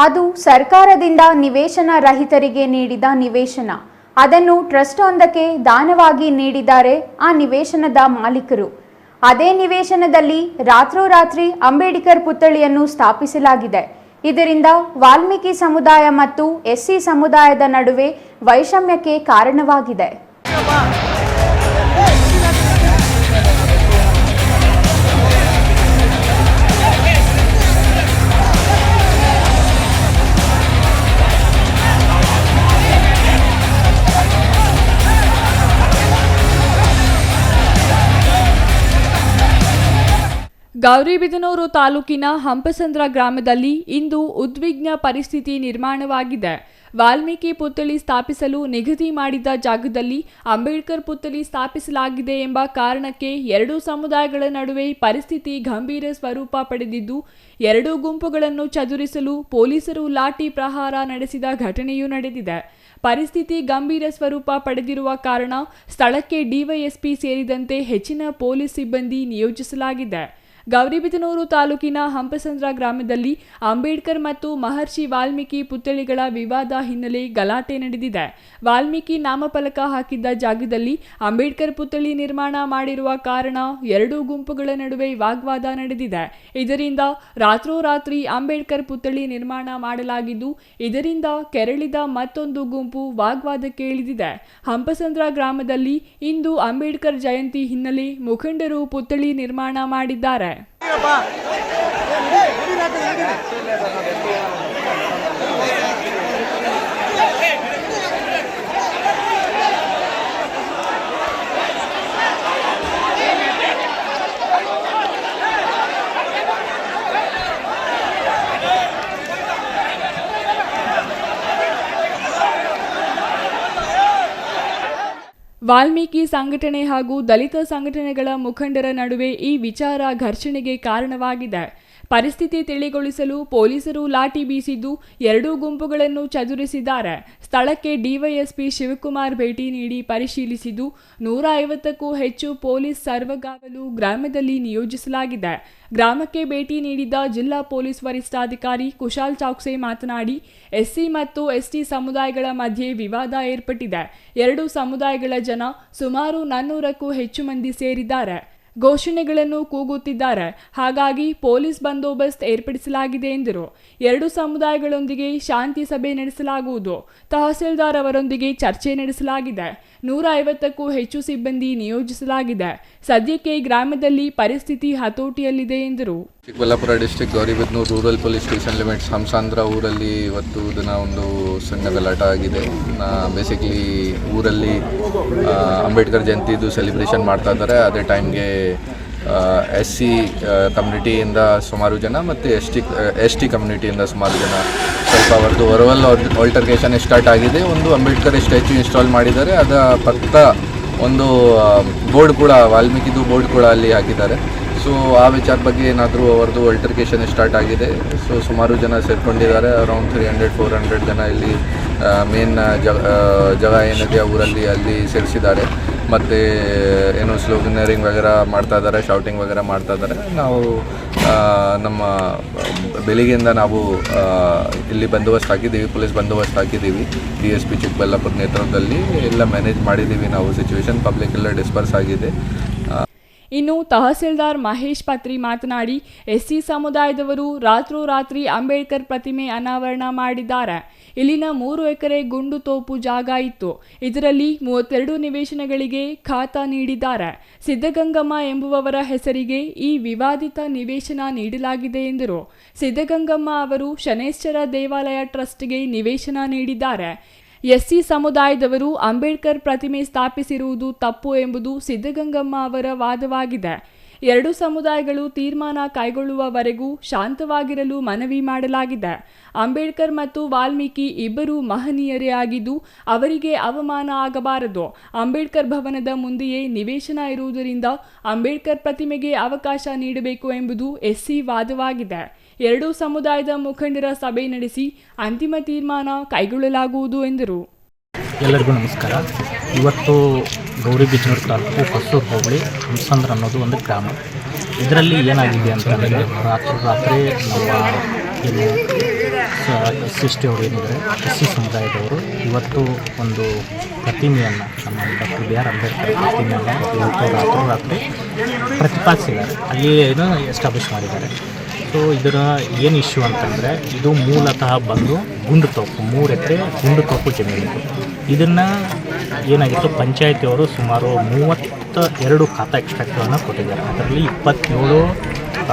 ಅದು ಸರ್ಕಾರದಿಂದ ನಿವೇಶನ ರಹಿತರಿಗೆ ನೀಡಿದ ನಿವೇಶನ. ಅದನ್ನು ಟ್ರಸ್ಟ್ ಒಂದಕ್ಕೆ ದಾನವಾಗಿ ನೀಡಿದ್ದಾರೆ ಆ ನಿವೇಶನದ ಮಾಲೀಕರು. ಅದೇ ನಿವೇಶನದಲ್ಲಿ ರಾತ್ರೋರಾತ್ರಿ ಅಂಬೇಡ್ಕರ್ ಪುತ್ಥಳಿಯನ್ನು ಸ್ಥಾಪಿಸಲಾಗಿದೆ. ಇದರಿಂದ ವಾಲ್ಮೀಕಿ ಸಮುದಾಯ ಮತ್ತು SC ಸಮುದಾಯದ ನಡುವೆ ವೈಷಮ್ಯಕ್ಕೆ ಕಾರಣವಾಗಿದೆ. ಗೌರಿಬಿದನೂರು ತಾಲೂಕಿನ ಹಂಪಸಂದ್ರ ಗ್ರಾಮದಲ್ಲಿ ಇಂದು ಉದ್ವಿಗ್ನ ಪರಿಸ್ಥಿತಿ ನಿರ್ಮಾಣವಾಗಿದೆ. ವಾಲ್ಮೀಕಿ ಪುತ್ಥಳಿ ಸ್ಥಾಪಿಸಲು ನಿಗದಿ ಮಾಡಿದ್ದ ಜಾಗದಲ್ಲಿ ಅಂಬೇಡ್ಕರ್ ಪುತ್ಥಳಿ ಸ್ಥಾಪಿಸಲಾಗಿದೆ ಎಂಬ ಕಾರಣಕ್ಕೆ ಎರಡೂ ಸಮುದಾಯಗಳ ನಡುವೆ ಪರಿಸ್ಥಿತಿ ಗಂಭೀರ ಸ್ವರೂಪ ಪಡೆದಿದ್ದು, ಎರಡೂ ಗುಂಪುಗಳನ್ನು ಚದುರಿಸಲು ಪೊಲೀಸರು ಲಾಠಿ ಪ್ರಹಾರ ನಡೆಸಿದ ಘಟನೆಯೂ ನಡೆದಿದೆ. ಪರಿಸ್ಥಿತಿ ಗಂಭೀರ ಸ್ವರೂಪ ಪಡೆದಿರುವ ಕಾರಣ ಸ್ಥಳಕ್ಕೆ ಡಿವೈಎಸ್ಪಿ ಸೇರಿದಂತೆ ಹೆಚ್ಚಿನ ಪೊಲೀಸ್ ಸಿಬ್ಬಂದಿ ನಿಯೋಜಿಸಲಾಗಿದೆ. ಗೌರಿಬಿದನೂರು ತಾಲೂಕಿನ ಹಂಪಸಂದ್ರ ಗ್ರಾಮದಲ್ಲಿ ಅಂಬೇಡ್ಕರ್ ಮತ್ತು ಮಹರ್ಷಿ ವಾಲ್ಮೀಕಿ ಪುತ್ಥಳಿಗಳ ವಿವಾದ ಹಿನ್ನೆಲೆ ಗಲಾಟೆ ನಡೆದಿದೆ. ವಾಲ್ಮೀಕಿ ನಾಮಫಲಕ ಹಾಕಿದ್ದ ಜಾಗದಲ್ಲಿ ಅಂಬೇಡ್ಕರ್ ಪುತ್ಥಳಿ ನಿರ್ಮಾಣ ಮಾಡಿರುವ ಕಾರಣ ಎರಡೂ ಗುಂಪುಗಳ ನಡುವೆ ವಾಗ್ವಾದ ನಡೆದಿದೆ. ಇದರಿಂದ ರಾತ್ರೋರಾತ್ರಿ ಅಂಬೇಡ್ಕರ್ ಪುತ್ಥಳಿ ನಿರ್ಮಾಣ ಮಾಡಲಾಗಿದ್ದು, ಇದರಿಂದ ಕೆರಳಿದ ಮತ್ತೊಂದು ಗುಂಪು ವಾಗ್ವಾದಕ್ಕೆ ಇಳಿದಿದೆ. ಹಂಪಸಂದ್ರ ಗ್ರಾಮದಲ್ಲಿ ಇಂದು ಅಂಬೇಡ್ಕರ್ ಜಯಂತಿ ಹಿನ್ನೆಲೆ ಮುಖಂಡರು ಪುತ್ಥಳಿ ನಿರ್ಮಾಣ ಮಾಡಿದ್ದಾರೆ. ವಾಲ್ಮೀಕಿ ಸಂಘಟನೆ ಹಾಗೂ ದಲಿತ ಸಂಘಟನೆಗಳ ಮುಖಂಡರ ನಡುವೆ ಈ ವಿಚಾರ ಘರ್ಷಣೆಗೆ ಕಾರಣವಾಗಿದೆ. ಪರಿಸ್ಥಿತಿ ತಿಳಿಗೊಳಿಸಲು ಪೊಲೀಸರು ಲಾಠಿ ಬೀಸಿದ್ದು, ಎರಡೂ ಗುಂಪುಗಳನ್ನು ಚದುರಿಸಿದ್ದಾರೆ. ಸ್ಥಳಕ್ಕೆ ಡಿವೈಎಸ್ಪಿ ಶಿವಕುಮಾರ್ ಭೇಟಿ ನೀಡಿ ಪರಿಶೀಲಿಸಿದ್ದು, 150ಕ್ಕೂ ಹೆಚ್ಚು ಪೊಲೀಸ್ ಸರ್ವಗಾವಲು ಗ್ರಾಮದಲ್ಲಿ ನಿಯೋಜಿಸಲಾಗಿದೆ. ಗ್ರಾಮಕ್ಕೆ ಭೇಟಿ ನೀಡಿದ ಜಿಲ್ಲಾ ಪೊಲೀಸ್ ವರಿಷ್ಠಾಧಿಕಾರಿ ಕುಶಾಲ್ ಚೌಕ್ಸೆ ಮಾತನಾಡಿ, SC ಮತ್ತು ST ಸಮುದಾಯಗಳ ಮಧ್ಯೆ ವಿವಾದ ಏರ್ಪಟ್ಟಿದೆ. ಎರಡೂ ಸಮುದಾಯಗಳ ಜನ ಸುಮಾರು 400ಕ್ಕೂ ಹೆಚ್ಚು ಮಂದಿ ಸೇರಿದ್ದಾರೆ. ಘೋಷಣೆಗಳನ್ನು ಕೂಗುತ್ತಿದ್ದಾರೆ. ಹಾಗಾಗಿ ಪೊಲೀಸ್ ಬಂದೋಬಸ್ತ್ ಏರ್ಪಡಿಸಲಾಗಿದೆ ಎಂದರು. ಎರಡು ಸಮುದಾಯಗಳೊಂದಿಗೆ ಶಾಂತಿ ಸಭೆ ನಡೆಸಲಾಗುವುದು. ತಹಸೀಲ್ದಾರ್ ಅವರೊಂದಿಗೆ ಚರ್ಚೆ ನಡೆಸಲಾಗಿದೆ. 150ಕ್ಕೂ ಹೆಚ್ಚು ಸಿಬ್ಬಂದಿ ನಿಯೋಜಿಸಲಾಗಿದೆ. ಸದ್ಯಕ್ಕೆ ಗ್ರಾಮದಲ್ಲಿ ಪರಿಸ್ಥಿತಿ ಹತೋಟಿಯಲ್ಲಿದೆ ಎಂದರು. Chikkaballapur district Gauribidanur rural police station limits Hamsandra ಊರಲ್ಲಿ ಇವತ್ತು ದಿನ ಒಂದು ಸಣ್ಣ ಗಲಾಟ ಆಗಿದೆ. ಬೇಸಿಕಲಿ ಊರಲ್ಲಿ ಅಂಬೇಡ್ಕರ್ ಜಯಂತಿದು ಸೆಲೆಬ್ರೇಷನ್ ಮಾಡ್ತಾ ಇದ್ದಾರೆ. ಅದೇ ಟೈಮ್ಗೆ SC ಕಮ್ಯುನಿಟಿಯಿಂದ ಸುಮಾರು ಜನ ಮತ್ತು ST ಕಮ್ಯುನಿಟಿಯಿಂದ ಸುಮಾರು ಜನ ಸ್ವಲ್ಪ ಅವರದ್ದು ವರ್ವಲ್ ಆಲ್ಟರ್ಕೇಷನ್ ಸ್ಟಾರ್ಟ್ ಆಗಿದೆ. ಒಂದು ಅಂಬೇಡ್ಕರ್ ಸ್ಟ್ಯಾಚ್ಯೂ ಇನ್ಸ್ಟಾಲ್ ಮಾಡಿದ್ದಾರೆ. ಅದರ ಪಕ್ಕ ಒಂದು ಬೋರ್ಡ್ ಕೂಡ ವಾಲ್ಮೀಕಿದು ಬೋರ್ಡ್ ಕೂಡ ಅಲ್ಲಿ ಹಾಕಿದ್ದಾರೆ. ಸೊ ಆ ವಿಚಾರ ಬಗ್ಗೆ ಏನಾದರೂ ಅವರದು ಅಲ್ಟರ್ಕೇಷನ್ ಸ್ಟಾರ್ಟ್ ಆಗಿದೆ. ಸೊ ಸುಮಾರು ಜನ ಸೇರ್ಕೊಂಡಿದ್ದಾರೆ, ಅರೌಂಡ್ 300-400 ಜನ ಇಲ್ಲಿ ಮೇನ್ ಜಾಗ ಏನಿದೆ ಆ ಊರಲ್ಲಿ ಅಲ್ಲಿ ಸೇರಿಸಿದ್ದಾರೆ. ಮತ್ತು ಏನೋ ಸ್ಲೋಗನರಿಂಗ್ ವಗೇರ ಮಾಡ್ತಾ ಇದ್ದಾರೆ, ಶೌಟಿಂಗ್ ವಗೇರ ಮಾಡ್ತಾ ಇದ್ದಾರೆ. ನಾವು ನಮ್ಮ ಬೆಳಿಗ್ಗೆಯಿಂದ ನಾವು ಇಲ್ಲಿ ಬಂದೋಬಸ್ತ್ ಹಾಕಿದ್ದೀವಿ, ಪೊಲೀಸ್ ಬಂದೋಬಸ್ತ್ ಹಾಕಿದ್ದೀವಿ. DSP ಚಿಕ್ಕಬಳ್ಳಾಪುರ ನೇತೃತ್ವದಲ್ಲಿ ಎಲ್ಲ ಮ್ಯಾನೇಜ್ ಮಾಡಿದ್ದೀವಿ ನಾವು. ಸಿಚುವೇಶನ್ ಪಬ್ಲಿಕ್ ಎಲ್ಲ ಡಿಸ್ಪರ್ಸ್ ಆಗಿದೆ. ಇನ್ನು ತಹಸೀಲ್ದಾರ್ ಮಹೇಶ್ ಪತ್ರಿ ಮಾತನಾಡಿ, SC ಸಮುದಾಯದವರು ರಾತ್ರೋರಾತ್ರಿ ಅಂಬೇಡ್ಕರ್ ಪ್ರತಿಮೆ ಅನಾವರಣ ಮಾಡಿದ್ದಾರೆ. ಇಲ್ಲಿನ 3 ಎಕರೆ ಗುಂಡು ತೋಪು ಜಾಗ ಇತ್ತು. ಇದರಲ್ಲಿ 32 ನಿವೇಶನಗಳಿಗೆ ಖಾತಾ ನೀಡಿದ್ದಾರೆ. ಸಿದ್ಧಗಂಗಮ್ಮ ಎಂಬುವವರ ಹೆಸರಿಗೆ ಈ ವಿವಾದಿತ ನಿವೇಶನ ನೀಡಲಾಗಿದೆ ಎಂದರು. ಸಿದ್ಧಗಂಗಮ್ಮ ಅವರು ಶನೇಶ್ವರ ದೇವಾಲಯ ಟ್ರಸ್ಟ್ಗೆ ನಿವೇಶನ ನೀಡಿದ್ದಾರೆ. SC ಸಮುದಾಯದವರು ಅಂಬೇಡ್ಕರ್ ಪ್ರತಿಮೆ ಸ್ಥಾಪಿಸಿರುವುದು ತಪ್ಪು ಎಂಬುದು ಸಿದ್ಧಗಂಗಮ್ಮ ಅವರ ವಾದವಾಗಿದೆ. 2 ಸಮುದಾಯಗಳು ತೀರ್ಮಾನ ಕೈಗೊಳ್ಳುವವರೆಗೂ ಶಾಂತವಾಗಿರಲು ಮನವಿ ಮಾಡಲಾಗಿದೆ. ಅಂಬೇಡ್ಕರ್ ಮತ್ತು ವಾಲ್ಮೀಕಿ ಇಬ್ಬರು ಮಹನೀಯರೇ ಆಗಿದ್ದು ಅವರಿಗೆ ಅವಮಾನ ಆಗಬಾರದು. ಅಂಬೇಡ್ಕರ್ ಭವನದ ಮುಂದೆಯೇ ನಿವೇಶನ ಇರುವುದರಿಂದ ಅಂಬೇಡ್ಕರ್ ಪ್ರತಿಮೆಗೆ ಅವಕಾಶ ನೀಡಬೇಕು ಎಂಬುದು SC ವಾದವಾಗಿದೆ. 2 ಸಮುದಾಯದ ಮುಖಂಡರ ಸಭೆ ನಡೆಸಿ ಅಂತಿಮ ತೀರ್ಮಾನ ಕೈಗೊಳ್ಳಲಾಗುವುದು ಎಂದರು. ಎಲ್ಲರಿಗೂ ನಮಸ್ಕಾರ. ಇವತ್ತು ಗೌರಿಬಿದನೂರು ತಾಲೂಕು ಹೊಸೂರು ಹೋಬಳಿ ಹಂಸಂದ್ರ ಅನ್ನೋದು ಒಂದು ಗ್ರಾಮ. ಇದರಲ್ಲಿ ಏನಾಗಿದೆ ಅಂತಂದರೆ ರಾತ್ರಿ ನಮ್ಮ ಏನು SC ಅವರು ಏನಿದ್ದಾರೆ SC ಸಮುದಾಯದವರು ಇವತ್ತು ಒಂದು ಪ್ರತಿಮೆಯನ್ನು ನಮ್ಮ ಡಾಕ್ಟರ್ BR ಅಂಬೇಡ್ಕರ್ ಪ್ರತಿಮೆಯನ್ನು ಇವತ್ತು ರಾತ್ರಿ ಪ್ರತಿಪಾದಿಸಿದ್ದಾರೆ, ಅಲ್ಲಿ ಏನೋ ಎಸ್ಟಾಬ್ಲಿಷ್ ಮಾಡಿದ್ದಾರೆ. ಸೊ ಇದರ ಏನು ಇಶ್ಯೂ ಅಂತಂದರೆ ಇದು ಮೂಲತಃ ಬಂದು ಗುಂಡು ತೋಪು, 3 ಎಕರೆ ಗುಂಡು ತೋಪು ಜಮೀನು. ಇದನ್ನು ಏನಾಗಿತ್ತು, ಪಂಚಾಯತಿಯವರು ಸುಮಾರು 32 ಖಾತಾ ಎಕ್ಸ್ಟ್ರಾಕ್ಟ್ಗಳನ್ನು ಕೊಟ್ಟಿದ್ದಾರೆ. ಅದರಲ್ಲಿ 27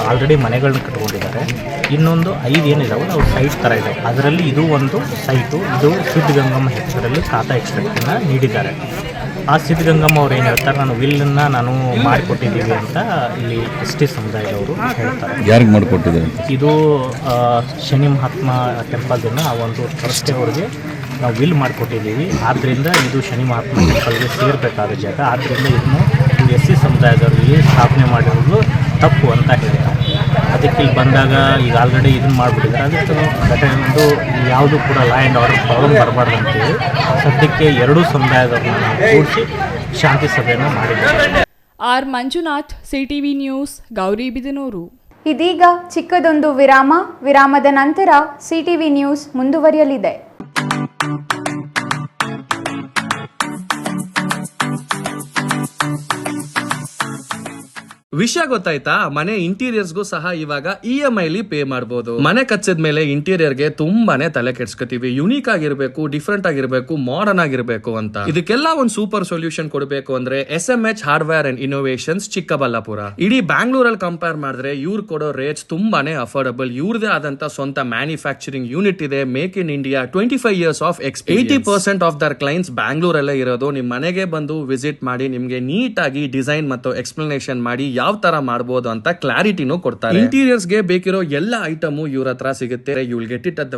ಆಲ್ರೆಡಿ ಮನೆಗಳನ್ನ ಕಟ್ಕೊಂಡಿದ್ದಾರೆ. ಇನ್ನೊಂದು 5 ಏನಿದಾವೆ ಅವು ಸೈಟ್ ಥರ ಇದ್ದಾವೆ. ಅದರಲ್ಲಿ ಇದು ಒಂದು ಸೈಟು, ಇದು ಸಿದ್ಧಗಂಗಮ್ಮ ಹೆಸರಲ್ಲಿ ಖಾತಾ ಎಕ್ಸ್ಟ್ರಾಕ್ಟನ್ನು ನೀಡಿದ್ದಾರೆ. ಆ ಸಿದ್ಧಗಂಗಮ್ಮ ಅವ್ರು ಏನು ಹೇಳ್ತಾರೆ, ನಾನು ವಿಲ್ಲನ್ನು ನಾನು ಮಾಡಿಕೊಟ್ಟಿದ್ದೀವಿ ಅಂತ ಇಲ್ಲಿ ST ಸಮುದಾಯದವರು ಹೇಳ್ತಾರೆ. ಯಾರಿಗೆ ಮಾಡಿಕೊಟ್ಟಿದ್ದಾರೆ? ಇದು ಶನಿ ಮಹಾತ್ಮ ಟೆಂಪಲ್ದಿಂದ ಆ ಒಂದು ಟ್ರಸ್ಟೇ ಅವ್ರಿಗೆ ನಾವು ವಿಲ್ ಮಾಡಿಕೊಟ್ಟಿದ್ದೀವಿ. ಆದ್ದರಿಂದ ಇದು ಶನಿ ಮಹಾತ್ಮ ಟೆಂಪಲ್ಗೆ ಸೇರಬೇಕಾದ ಜಾಗ. ಆದ್ದರಿಂದ ಇದನ್ನು SC ಸಮುದಾಯದವರಿಗೆ ಸ್ಥಾಪನೆ ಮಾಡಿರೋದು ತಪ್ಪು ಅಂತ ಹೇಳ್ತಾರೆ. ಅದಕ್ಕೆ ಇಲ್ಲಿ ಬಂದಾಗ ಈಗ ಆಲ್ರೆಡಿ ಇದನ್ನು ಮಾಡಿಬಿಟ್ಟಿದ್ದಾರೆ. ಅದಕ್ಕೆ ಒಂದು ಯಾವುದು ಕೂಡ ಲಾ ಆ್ಯಂಡ್ ಆರ್ಡರ್ ಪ್ರಾಬ್ಲಮ್ ಬರಬಾರ್ದು ಅಂತೇಳಿ ಸದ್ಯಕ್ಕೆ 2 ಸಮುದಾಯದವ್ರನ್ನ ಕೂಡಿಸಿ ಶಾಂತಿ ಸಭೆಯನ್ನು ಮಾಡಿದ್ದಾರೆ. R Manjunath, CTV news, Gauribidanur. ಇದೀಗ ಚಿಕ್ಕದೊಂದು ವಿರಾಮದ ನಂತರ CTV ನ್ಯೂಸ್ ಮುಂದುವರಿಯಲಿದೆ. ವಿಷಯ ಗೊತ್ತಾಯ್ತಾ? ಮನೆ ಇಂಟೀರಿಯರ್ಸ್ಗೂ ಸಹ ಇವಾಗ EMI ಪೇ ಮಾಡಬಹುದು. ಮನೆ ಕಚ್ಚಿದ ಮೇಲೆ ಇಂಟೀರಿಯರ್ಗೆ ತುಂಬಾನೇ ತಲೆ ಕೆಡ್ಸ್ಕೊತೀವಿ. ಯುನೀಕ್ ಆಗಿರ್ಬೇಕು, ಡಿಫ್ರೆಂಟ್ ಆಗಿರ್ಬೇಕು, ಮಾಡರ್ನ್ ಆಗಿರ್ಬೇಕು ಅಂತ. ಇದಕ್ಕೆಲ್ಲ ಒಂದು ಸೂಪರ್ ಸೊಲ್ಯೂಷನ್ ಕೊಡಬೇಕು ಅಂದ್ರೆ SMH hardware and innovations Chikkaballapur. ಇಡೀ ಬ್ಯಾಂಗ್ಳೂರಲ್ಲಿ ಕಂಪೇರ್ ಮಾಡಿದ್ರೆ ಇವ್ರು ಕೊಡೋ ರೇಟ್ಸ್ ತುಂಬಾನೇ ಅಫೋರ್ಡಬಲ್. ಇವ್ರದೇ ಆದಂತ ಸ್ವಂತ ಮ್ಯಾನುಫ್ಯಾಕ್ಚರಿಂಗ್ ಯೂನಿಟ್ ಇದೆ. Make in India, 25 years of experience. 80% of their clients ಬ್ಯಾಂಗ್ಳೂರಲ್ಲೇ ಇರೋದು. ನಿಮ್ ಮನೆಗೆ ಬಂದು ವಿಸಿಟ್ ಮಾಡಿ ನಿಮ್ಗೆ ನೀಟ್ ಆಗಿ ಡಿಸೈನ್ ಮತ್ತು ಎಕ್ಸ್ಪ್ಲನೇಷನ್ ಮಾಡಿ ಯಾವ ತರ ಮಾಡಬಹುದು ಅಂತ ಕ್ಲಾರಿಟಿನೂ ಕೊಡ್ತಾರೆ. ಇಂಟೀರಿಯರ್ಸ್ ಗೆ ಬೇಕಿರೋ ಎಲ್ಲ ಐಟಮ್ ಇವ್ರ ಹತ್ರ ಸಿಗುತ್ತೆ. You will get it at the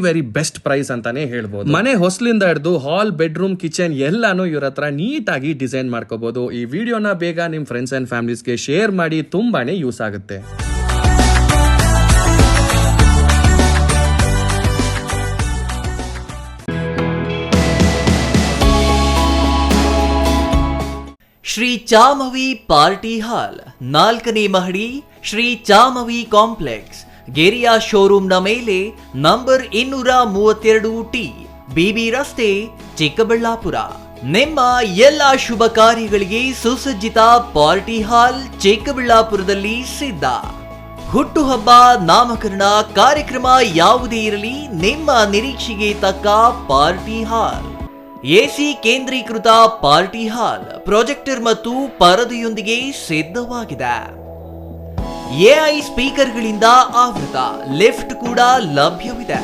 very best price ಅಂತಾನೆ ಹೇಳ್ಬೋದು. ಮನೆ ಹೊಸಲಿಂದ ಹಿಡಿದು ಹಾಲ್, ಬೆಡ್ರೂಮ್, ಕಿಚನ್ ಎಲ್ಲಾನು ಇವ್ರ ಹತ್ರ ನೀಟ್ ಆಗಿ ಡಿಸೈನ್ ಮಾಡ್ಕೋಬಹುದು. ಈ ವಿಡಿಯೋನ ಬೇಗ ನಿಮ್ ಫ್ರೆಂಡ್ಸ್ ಅಂಡ್ ಫ್ಯಾಮಿಲೀಸ್ಗೆ ಶೇರ್ ಮಾಡಿ, ತುಂಬಾನೇ ಯೂಸ್ ಆಗುತ್ತೆ. ಶ್ರೀ ಚಾಮವಿ ಪಾರ್ಟಿ ಹಾಲ್, 4ನೇ ಮಹಡಿ, ಶ್ರೀ ಚಾಮವಿ ಕಾಂಪ್ಲೆಕ್ಸ್, ಗೆರಿಯಾ ಶೋರೂಮ್ನ ಮೇಲೆ, ನಂಬರ್ 232T, BB ರಸ್ತೆ, ಚಿಕ್ಕಬಳ್ಳಾಪುರ. ನಿಮ್ಮ ಎಲ್ಲ ಶುಭ ಕಾರ್ಯಗಳಿಗೆ ಸುಸಜ್ಜಿತ ಪಾರ್ಟಿ ಹಾಲ್ ಚಿಕ್ಕಬಳ್ಳಾಪುರದಲ್ಲಿ ಸಿದ್ಧ. ಹುಟ್ಟುಹಬ್ಬ, ನಾಮಕರಣ, ಕಾರ್ಯಕ್ರಮ ಯಾವುದೇ ಇರಲಿ, ನಿಮ್ಮ ನಿರೀಕ್ಷೆಗೆ ತಕ್ಕ ಪಾರ್ಟಿ ಹಾಲ್. AC ಕೇಂದ್ರೀಕೃತ ಪಾರ್ಟಿ ಹಾಲ್, ಪ್ರೊಜೆಕ್ಟರ್ ಮತ್ತು ಪರದೆಯೊಂದಿಗೆ ಸಿದ್ಧವಾಗಿದೆ. AI ಸ್ಪೀಕರ್ಗಳಿಂದ ಆವೃತ, ಲಿಫ್ಟ್ ಕೂಡ ಲಭ್ಯವಿದೆ.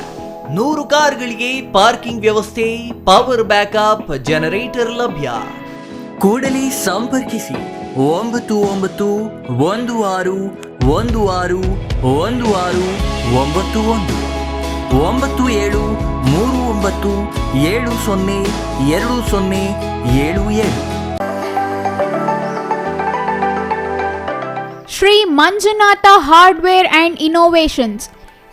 100 ಕಾರ್ಗಳಿಗೆ ಪಾರ್ಕಿಂಗ್ ವ್ಯವಸ್ಥೆ, ಪವರ್ ಬ್ಯಾಕಪ್, ಜನರೇಟರ್ ಲಭ್ಯ. ಕೂಡಲೇ ಸಂಪರ್ಕಿಸಿ 9916161691 9739702077. Shri Manjunatha hardware and innovations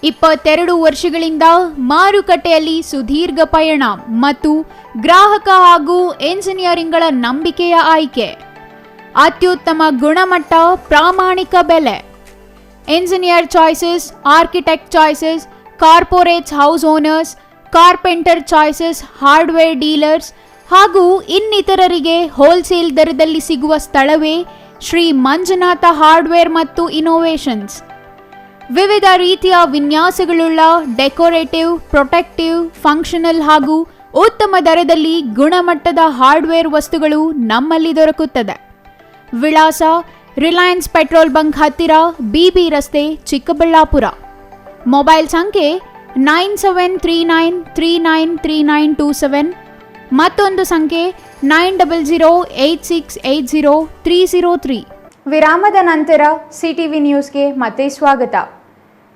22 ವರ್ಷಗಳಿಂದ ಮಾರುಕಟ್ಟೆಯಲ್ಲಿ ಸುದೀರ್ಘ ಪಯಣ ಮತ್ತು ಗ್ರಾಹಕ ಹಾಗೂ ಎಂಜಿನಿಯರಿಂಗ್ಗಳ ನಂಬಿಕೆಯ ಆಯ್ಕೆ. ಅತ್ಯುತ್ತಮ ಗುಣಮಟ್ಟ, ಪ್ರಾಮಾಣಿಕ ಬೆಲೆ. Engineer choices, architect choices, corporates house owners, carpenter choices, hardware dealers ಹಾಗೂ ಇನ್ನಿತರರಿಗೆ ಹೋಲ್ಸೇಲ್ ದರದಲ್ಲಿ ಸಿಗುವ ಸ್ಥಳವೇ ಶ್ರೀ ಮಂಜುನಾಥ ಹಾರ್ಡ್ವೇರ್ ಮತ್ತು ಇನ್ನೋವೇಷನ್ಸ್. ವಿವಿಧ ರೀತಿಯ ವಿನ್ಯಾಸಗಳುಳ್ಳ ಡೆಕೋರೇಟಿವ್, ಪ್ರೊಟೆಕ್ಟಿವ್, ಫಂಕ್ಷನಲ್ ಹಾಗೂ ಉತ್ತಮ ದರದಲ್ಲಿ ಗುಣಮಟ್ಟದ ಹಾರ್ಡ್ವೇರ್ ವಸ್ತುಗಳು ನಮ್ಮಲ್ಲಿ ದೊರಕುತ್ತದೆ. ವಿಳಾಸ: ರಿಲಯನ್ಸ್ ಪೆಟ್ರೋಲ್ ಬಂಕ್ ಹತ್ತಿರ, ಬಿಬಿ ರಸ್ತೆ, ಚಿಕ್ಕಬಳ್ಳಾಪುರ. ಮೊಬೈಲ್ ಸಂಖ್ಯೆ 9739393927, ಮತ್ತೊಂದು ಸಂಖ್ಯೆ 9008680303. ವಿರಾಮದ ನಂತರ ಸಿಟಿವಿ ನ್ಯೂಸ್ಗೆ ಮತ್ತೆ ಸ್ವಾಗತ.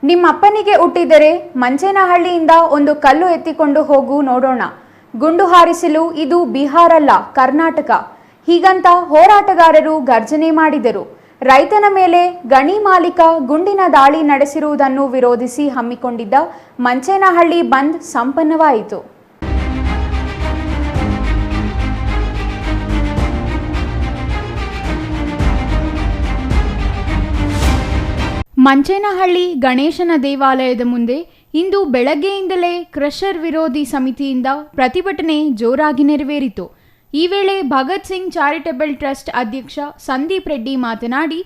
ನಿಮ್ಮಪ್ಪನಿಗೆ ಹುಟ್ಟಿದರೆ ಮಂಚೇನಹಳ್ಳಿಯಿಂದ ಒಂದು ಕಲ್ಲು ಎತ್ತಿಕೊಂಡು ಹೋಗು ನೋಡೋಣ. ಗುಂಡು ಹಾರಿಸಲು ಇದು ಬಿಹಾರ ಅಲ್ಲ, ಕರ್ನಾಟಕ. ಹೀಗಂತ ಹೋರಾಟಗಾರರು ಗರ್ಜನೆ ಮಾಡಿದರು. ರೈತನ ಮೇಲೆ ಗಣಿ ಮಾಲೀಕ ಗುಂಡಿನ ದಾಳಿ ನಡೆಸಿರುವುದನ್ನು ವಿರೋಧಿಸಿ ಹಮ್ಮಿಕೊಂಡಿದ್ದ ಮಂಚೇನಹಳ್ಳಿ ಬಂದ್ ಸಂಪನ್ನವಾಯಿತು. ಮಂಚೇನಹಳ್ಳಿ ಗಣೇಶನ ದೇವಾಲಯದ ಮುಂದೆ ಇಂದು ಬೆಳಗ್ಗೆಯಿಂದಲೇ ಕ್ರಷರ್ ವಿರೋಧಿ ಸಮಿತಿಯಿಂದ ಪ್ರತಿಭಟನೆ ಜೋರಾಗಿ ನೆರವೇರಿತು. ಈ ವೇಳೆ ಭಗತ್ ಸಿಂಗ್ ಚಾರಿಟಬಲ್ ಟ್ರಸ್ಟ್ ಅಧ್ಯಕ್ಷ ಸಂದೀಪ್ ರೆಡ್ಡಿ ಮಾತನಾಡಿ,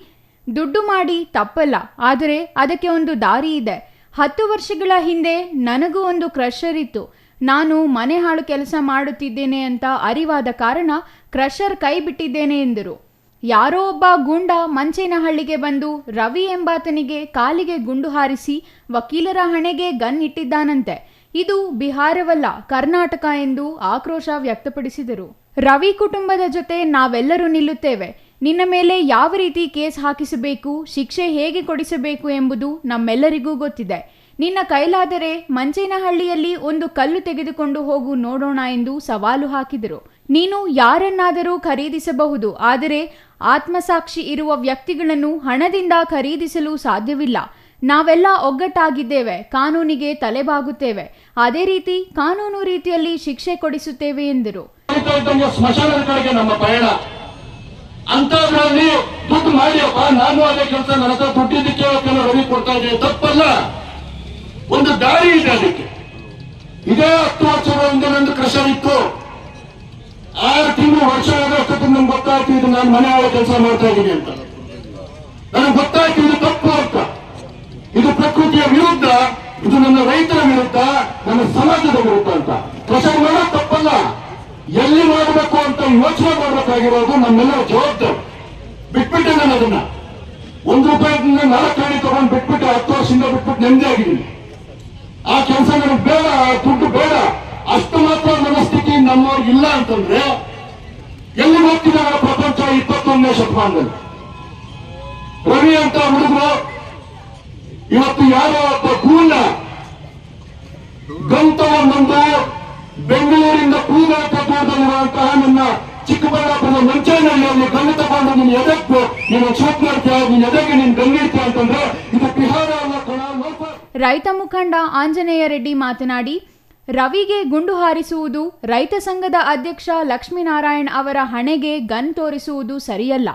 ದುಡ್ಡು ಮಾಡಿ ತಪ್ಪಲ್ಲ, ಆದರೆ ಅದಕ್ಕೆ ಒಂದು ದಾರಿ ಇದೆ. 10 ವರ್ಷಗಳ ಹಿಂದೆ ನನಗೂ ಒಂದು ಕ್ರಷರ್ ಇತ್ತು. ನಾನು ಮನೆ ಹಾಳು ಕೆಲಸ ಮಾಡುತ್ತಿದ್ದೇನೆ ಅಂತ ಅರಿವಾದ ಕಾರಣ ಕ್ರಷರ್ ಕೈ ಬಿಟ್ಟಿದ್ದೇನೆ ಎಂದರು. ಯಾರೋ ಒಬ್ಬ ಗೂಂಡ ಮಂಚೇನಹಳ್ಳಿಗೆ ಬಂದು ರವಿ ಎಂಬಾತನಿಗೆ ಕಾಲಿಗೆ ಗುಂಡು ಹಾರಿಸಿ ವಕೀಲರ ಹಣೆಗೆ ಗನ್ ಇಟ್ಟಿದ್ದಾನಂತೆ. ಇದು ಬಿಹಾರವಲ್ಲ, ಕರ್ನಾಟಕ ಎಂದು ಆಕ್ರೋಶ ವ್ಯಕ್ತಪಡಿಸಿದರು. ರವಿ ಕುಟುಂಬದ ಜೊತೆ ನಾವೆಲ್ಲರೂ ನಿಲ್ಲುತ್ತೇವೆ. ನಿನ್ನ ಮೇಲೆ ಯಾವ ರೀತಿ ಕೇಸ್ ಹಾಕಿಸಬೇಕು, ಶಿಕ್ಷೆ ಹೇಗೆ ಕೊಡಿಸಬೇಕು ಎಂಬುದು ನಮ್ಮೆಲ್ಲರಿಗೂ ಗೊತ್ತಿದೆ. ನಿನ್ನ ಕೈಲಾದರೆ ಮಂಚೇನಹಳ್ಳಿಯಲ್ಲಿ ಒಂದು ಕಲ್ಲು ತೆಗೆದುಕೊಂಡು ಹೋಗು ನೋಡೋಣ ಎಂದು ಸವಾಲು ಹಾಕಿದರು. ನೀನು ಯಾರನ್ನಾದರೂ ಖರೀದಿಸಬಹುದು, ಆದರೆ ಆತ್ಮಸಾಕ್ಷಿ ಇರುವ ವ್ಯಕ್ತಿಗಳನ್ನು ಹಣದಿಂದ ಖರೀದಿಸಲು ಸಾಧ್ಯವಿಲ್ಲ. ನಾವೆಲ್ಲ ಒಗ್ಗಟ್ಟಾಗಿದ್ದೇವೆ, ಕಾನೂನಿಗೆ ತಲೆಬಾಗುತ್ತೇವೆ, ಅದೇ ರೀತಿ ಕಾನೂನು ರೀತಿಯಲ್ಲಿ ಶಿಕ್ಷೆ ಕೊಡಿಸುತ್ತೇವೆ ಎಂದರು. ಸ್ಮಶಾನದ ಕಡೆಗೆ ನಮ್ಮ ಪಯಣ ಅಂತದ್ರಲ್ಲಿ ದುಡ್ಡು ಮಾಡಿಯಪ್ಪ, ನಾನು ಅದೇ ಕೆಲಸ ನನ್ನ ಹತ್ರ ದುಡ್ಡಿದ್ದಕ್ಕೆ ರವಿ ಕೊಡ್ತಾ ಇದ್ದೇನೆ, ತಪ್ಪಲ್ಲ. ಒಂದು ದಾರಿ ಇದೆ ಅದಕ್ಕೆ. ಇದೇ 10 ವರ್ಷಗಳ ಹಿಂದೆ ನಂದು ಕ್ರಷರ್ ಇತ್ತು. 6 ತಿಂಗಳು ವರ್ಷ ಆಗೋಷ್ಟೊತ್ತಿಗೆ ನಮ್ಗೆ ಗೊತ್ತಾಯ್ತು ಇದು ನಾನು ಮನೆ ಹಾಳು ಕೆಲಸ ಮಾಡ್ತಾ ಇದ್ದೀನಿ ಅಂತ. ನನಗೆ ಗೊತ್ತಾಯ್ತು ಇದು ತಪ್ಪು ಅಂತ. ಇದು ಪ್ರಕೃತಿಯ ವಿರುದ್ಧ, ಇದು ನನ್ನ ರೈತರ ವಿರುದ್ಧ, ನನ್ನ ಸಮಾಜದ ವಿರುದ್ಧ ಅಂತ. ಕ್ರಷರ್ ಮಾಡೋದು ತಪ್ಪಲ್ಲ, ಎಲ್ಲಿ ಮಾಡಬೇಕು ಅಂತ ಯೋಚನೆ ಮಾಡಬೇಕಾಗಿರೋದು ನಮ್ಮೆಲ್ಲರ ಜವಾಬ್ದಾರಿ. ಬಿಟ್ಬಿಟ್ಟೆ ನಾನು ಅದನ್ನ. 1 ರೂಪಾಯಿದಿಂದ 4 ಆಣಿ ತಗೊಂಡು ಬಿಟ್ಬಿಟ್ಟು 10 ವರ್ಷದಿಂದ ಬಿಟ್ಬಿಟ್ಟು ನೆಮ್ಮದಿ ಆಗಿದ್ದೀನಿ. ಆ ಕೆಲಸ ನನಗೆ ಬೇಡ, ಆ ದುಡ್ಡು ಬೇಡ. ಅಷ್ಟು ಮಾತ್ರ ಮನಸ್ಥಿತಿ ನಮ್ಮವ್ರಿಗೆ ಇಲ್ಲ ಅಂತಂದ್ರೆ ಎಲ್ಲಿ ಹೋಗ್ತಿದ್ದಾರೆ ಪ್ರಪಂಚ 21ನೇ ಶತಮಾನದಲ್ಲಿ? ರವಿ ಅಂತ ಹುಡುಗರು ಇವತ್ತು ಯಾರೋ ಒಬ್ಬ ಗೂಂಡ ಗಂತವನ್ನೊಂದು ಬೆಂಗಳೂರಿಂದ ಕೂಗಾಟ ದೂರದಲ್ಲಿರುವಂತಹ ನನ್ನ ಚಿಕ್ಕಬಳ್ಳಾಪುರದ ಮಂಚೇನಹಳ್ಳಿಯಲ್ಲಿ ಗಂಡು ತಗೊಂಡು ನೀನು ಎದಕ್ಕೆ ನೀನು ಶೂಟ್ ಮಾಡ್ತೀಯ, ನೀನು ಎದಕ್ಕೆ ನೀನು ಗಂಗಿಡ್ತೀಯ ಅಂತಂದ್ರೆ ಇದು ಬಿಹಾರ ಅಲ್ಲ. ರೈತ ಮುಖಂಡ ಆಂಜನೇಯ ರೆಡ್ಡಿ ಮಾತನಾಡಿ, ರವಿಗೆ ಗುಂಡು ಹಾರಿಸುವುದು, ರೈತ ಸಂಘದ ಅಧ್ಯಕ್ಷ ಲಕ್ಷ್ಮೀನಾರಾಯಣ್ ಅವರ ಹಣೆಗೆ ಗನ್ ತೋರಿಸುವುದು ಸರಿಯಲ್ಲ.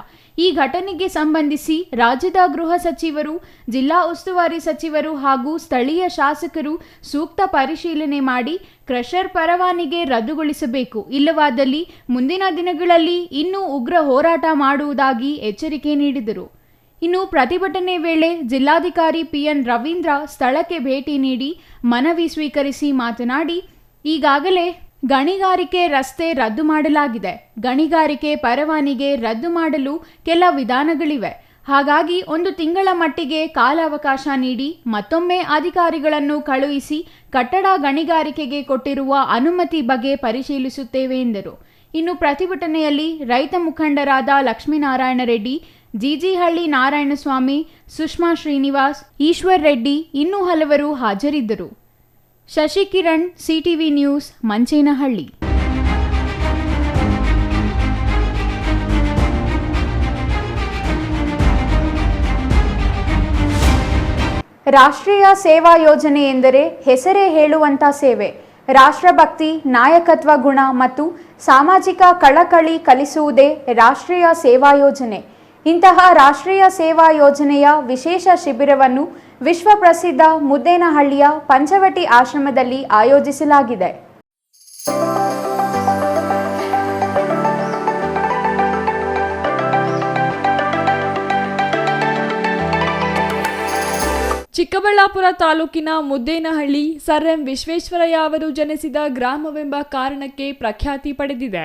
ಈ ಘಟನೆಗೆ ಸಂಬಂಧಿಸಿ ರಾಜ್ಯದ ಗೃಹ ಸಚಿವರು, ಜಿಲ್ಲಾ ಉಸ್ತುವಾರಿ ಸಚಿವರು ಹಾಗೂ ಸ್ಥಳೀಯ ಶಾಸಕರು ಸೂಕ್ತ ಪರಿಶೀಲನೆ ಮಾಡಿ ಕ್ರಷರ್ ಪರವಾನಿಗೆ ರದ್ದುಗೊಳಿಸಬೇಕು. ಇಲ್ಲವಾದಲ್ಲಿ ಮುಂದಿನ ದಿನಗಳಲ್ಲಿ ಇನ್ನೂ ಉಗ್ರ ಹೋರಾಟ ಮಾಡುವುದಾಗಿ ಎಚ್ಚರಿಕೆ ನೀಡಿದರು. ಇನ್ನು ಪ್ರತಿಭಟನೆ ವೇಳೆ ಜಿಲ್ಲಾಧಿಕಾರಿ ಪಿಎನ್ ರವೀಂದ್ರ ಸ್ಥಳಕ್ಕೆ ಭೇಟಿ ನೀಡಿ ಮನವಿ ಸ್ವೀಕರಿಸಿ ಮಾತನಾಡಿ, ಈಗಾಗಲೇ ಗಣಿಗಾರಿಕೆ ರಸ್ತೆ ರದ್ದು ಮಾಡಲಾಗಿದೆ. ಗಣಿಗಾರಿಕೆ ಪರವಾನಿಗೆ ರದ್ದು ಮಾಡಲು ಕೆಲ ವಿಧಾನಗಳಿವೆ. ಹಾಗಾಗಿ 1 ತಿಂಗಳ ಮಟ್ಟಿಗೆ ಕಾಲಾವಕಾಶ ನೀಡಿ ಮತ್ತೊಮ್ಮೆ ಅಧಿಕಾರಿಗಳನ್ನು ಕಳುಹಿಸಿ ಕಟ್ಟಡ ಗಣಿಗಾರಿಕೆಗೆ ಕೊಟ್ಟಿರುವ ಅನುಮತಿ ಬಗ್ಗೆ ಪರಿಶೀಲಿಸುತ್ತೇವೆ ಎಂದರು. ಇನ್ನು ಪ್ರತಿಭಟನೆಯಲ್ಲಿ ರೈತ ಮುಖಂಡರಾದ ಲಕ್ಷ್ಮೀನಾರಾಯಣ ರೆಡ್ಡಿ, ಜಿಜಿಹಳ್ಳಿ ನಾರಾಯಣಸ್ವಾಮಿ, ಸುಷ್ಮಾ ಶ್ರೀನಿವಾಸ್, ಈಶ್ವರ್ ರೆಡ್ಡಿ ಇನ್ನೂ ಹಲವರು ಹಾಜರಿದ್ದರು. Shashikiran, CTV news, Manchenahalli. ರಾಷ್ಟ್ರೀಯ ಸೇವಾ ಯೋಜನೆ ಎಂದರೆ ಹೆಸರೇ ಹೇಳುವಂಥ ಸೇವೆ, ರಾಷ್ಟ್ರಭಕ್ತಿ, ನಾಯಕತ್ವ ಗುಣ ಮತ್ತು ಸಾಮಾಜಿಕ ಕಳಕಳಿ ಕಲಿಸುವುದೇ ರಾಷ್ಟ್ರೀಯ ಸೇವಾ ಯೋಜನೆ. ಇಂತಹ ರಾಷ್ಟ್ರೀಯ ಸೇವಾ ಯೋಜನೆಯ ವಿಶೇಷ ಶಿಬಿರವನ್ನು ವಿಶ್ವಪ್ರಸಿದ್ಧ ಮುದ್ದೇನಹಳ್ಳಿಯ ಪಂಚವಟಿ ಆಶ್ರಮದಲ್ಲಿ ಆಯೋಜಿಸಲಾಗಿದೆ. ಚಿಕ್ಕಬಳ್ಳಾಪುರ ತಾಲೂಕಿನ ಮುದ್ದೇನಹಳ್ಳಿ ಸರ್ ಎಂ ವಿಶ್ವೇಶ್ವರಯ್ಯ ಅವರು ಜನಿಸಿದ ಗ್ರಾಮವೆಂಬ ಕಾರಣಕ್ಕೆ ಪ್ರಖ್ಯಾತಿ ಪಡೆದಿದೆ.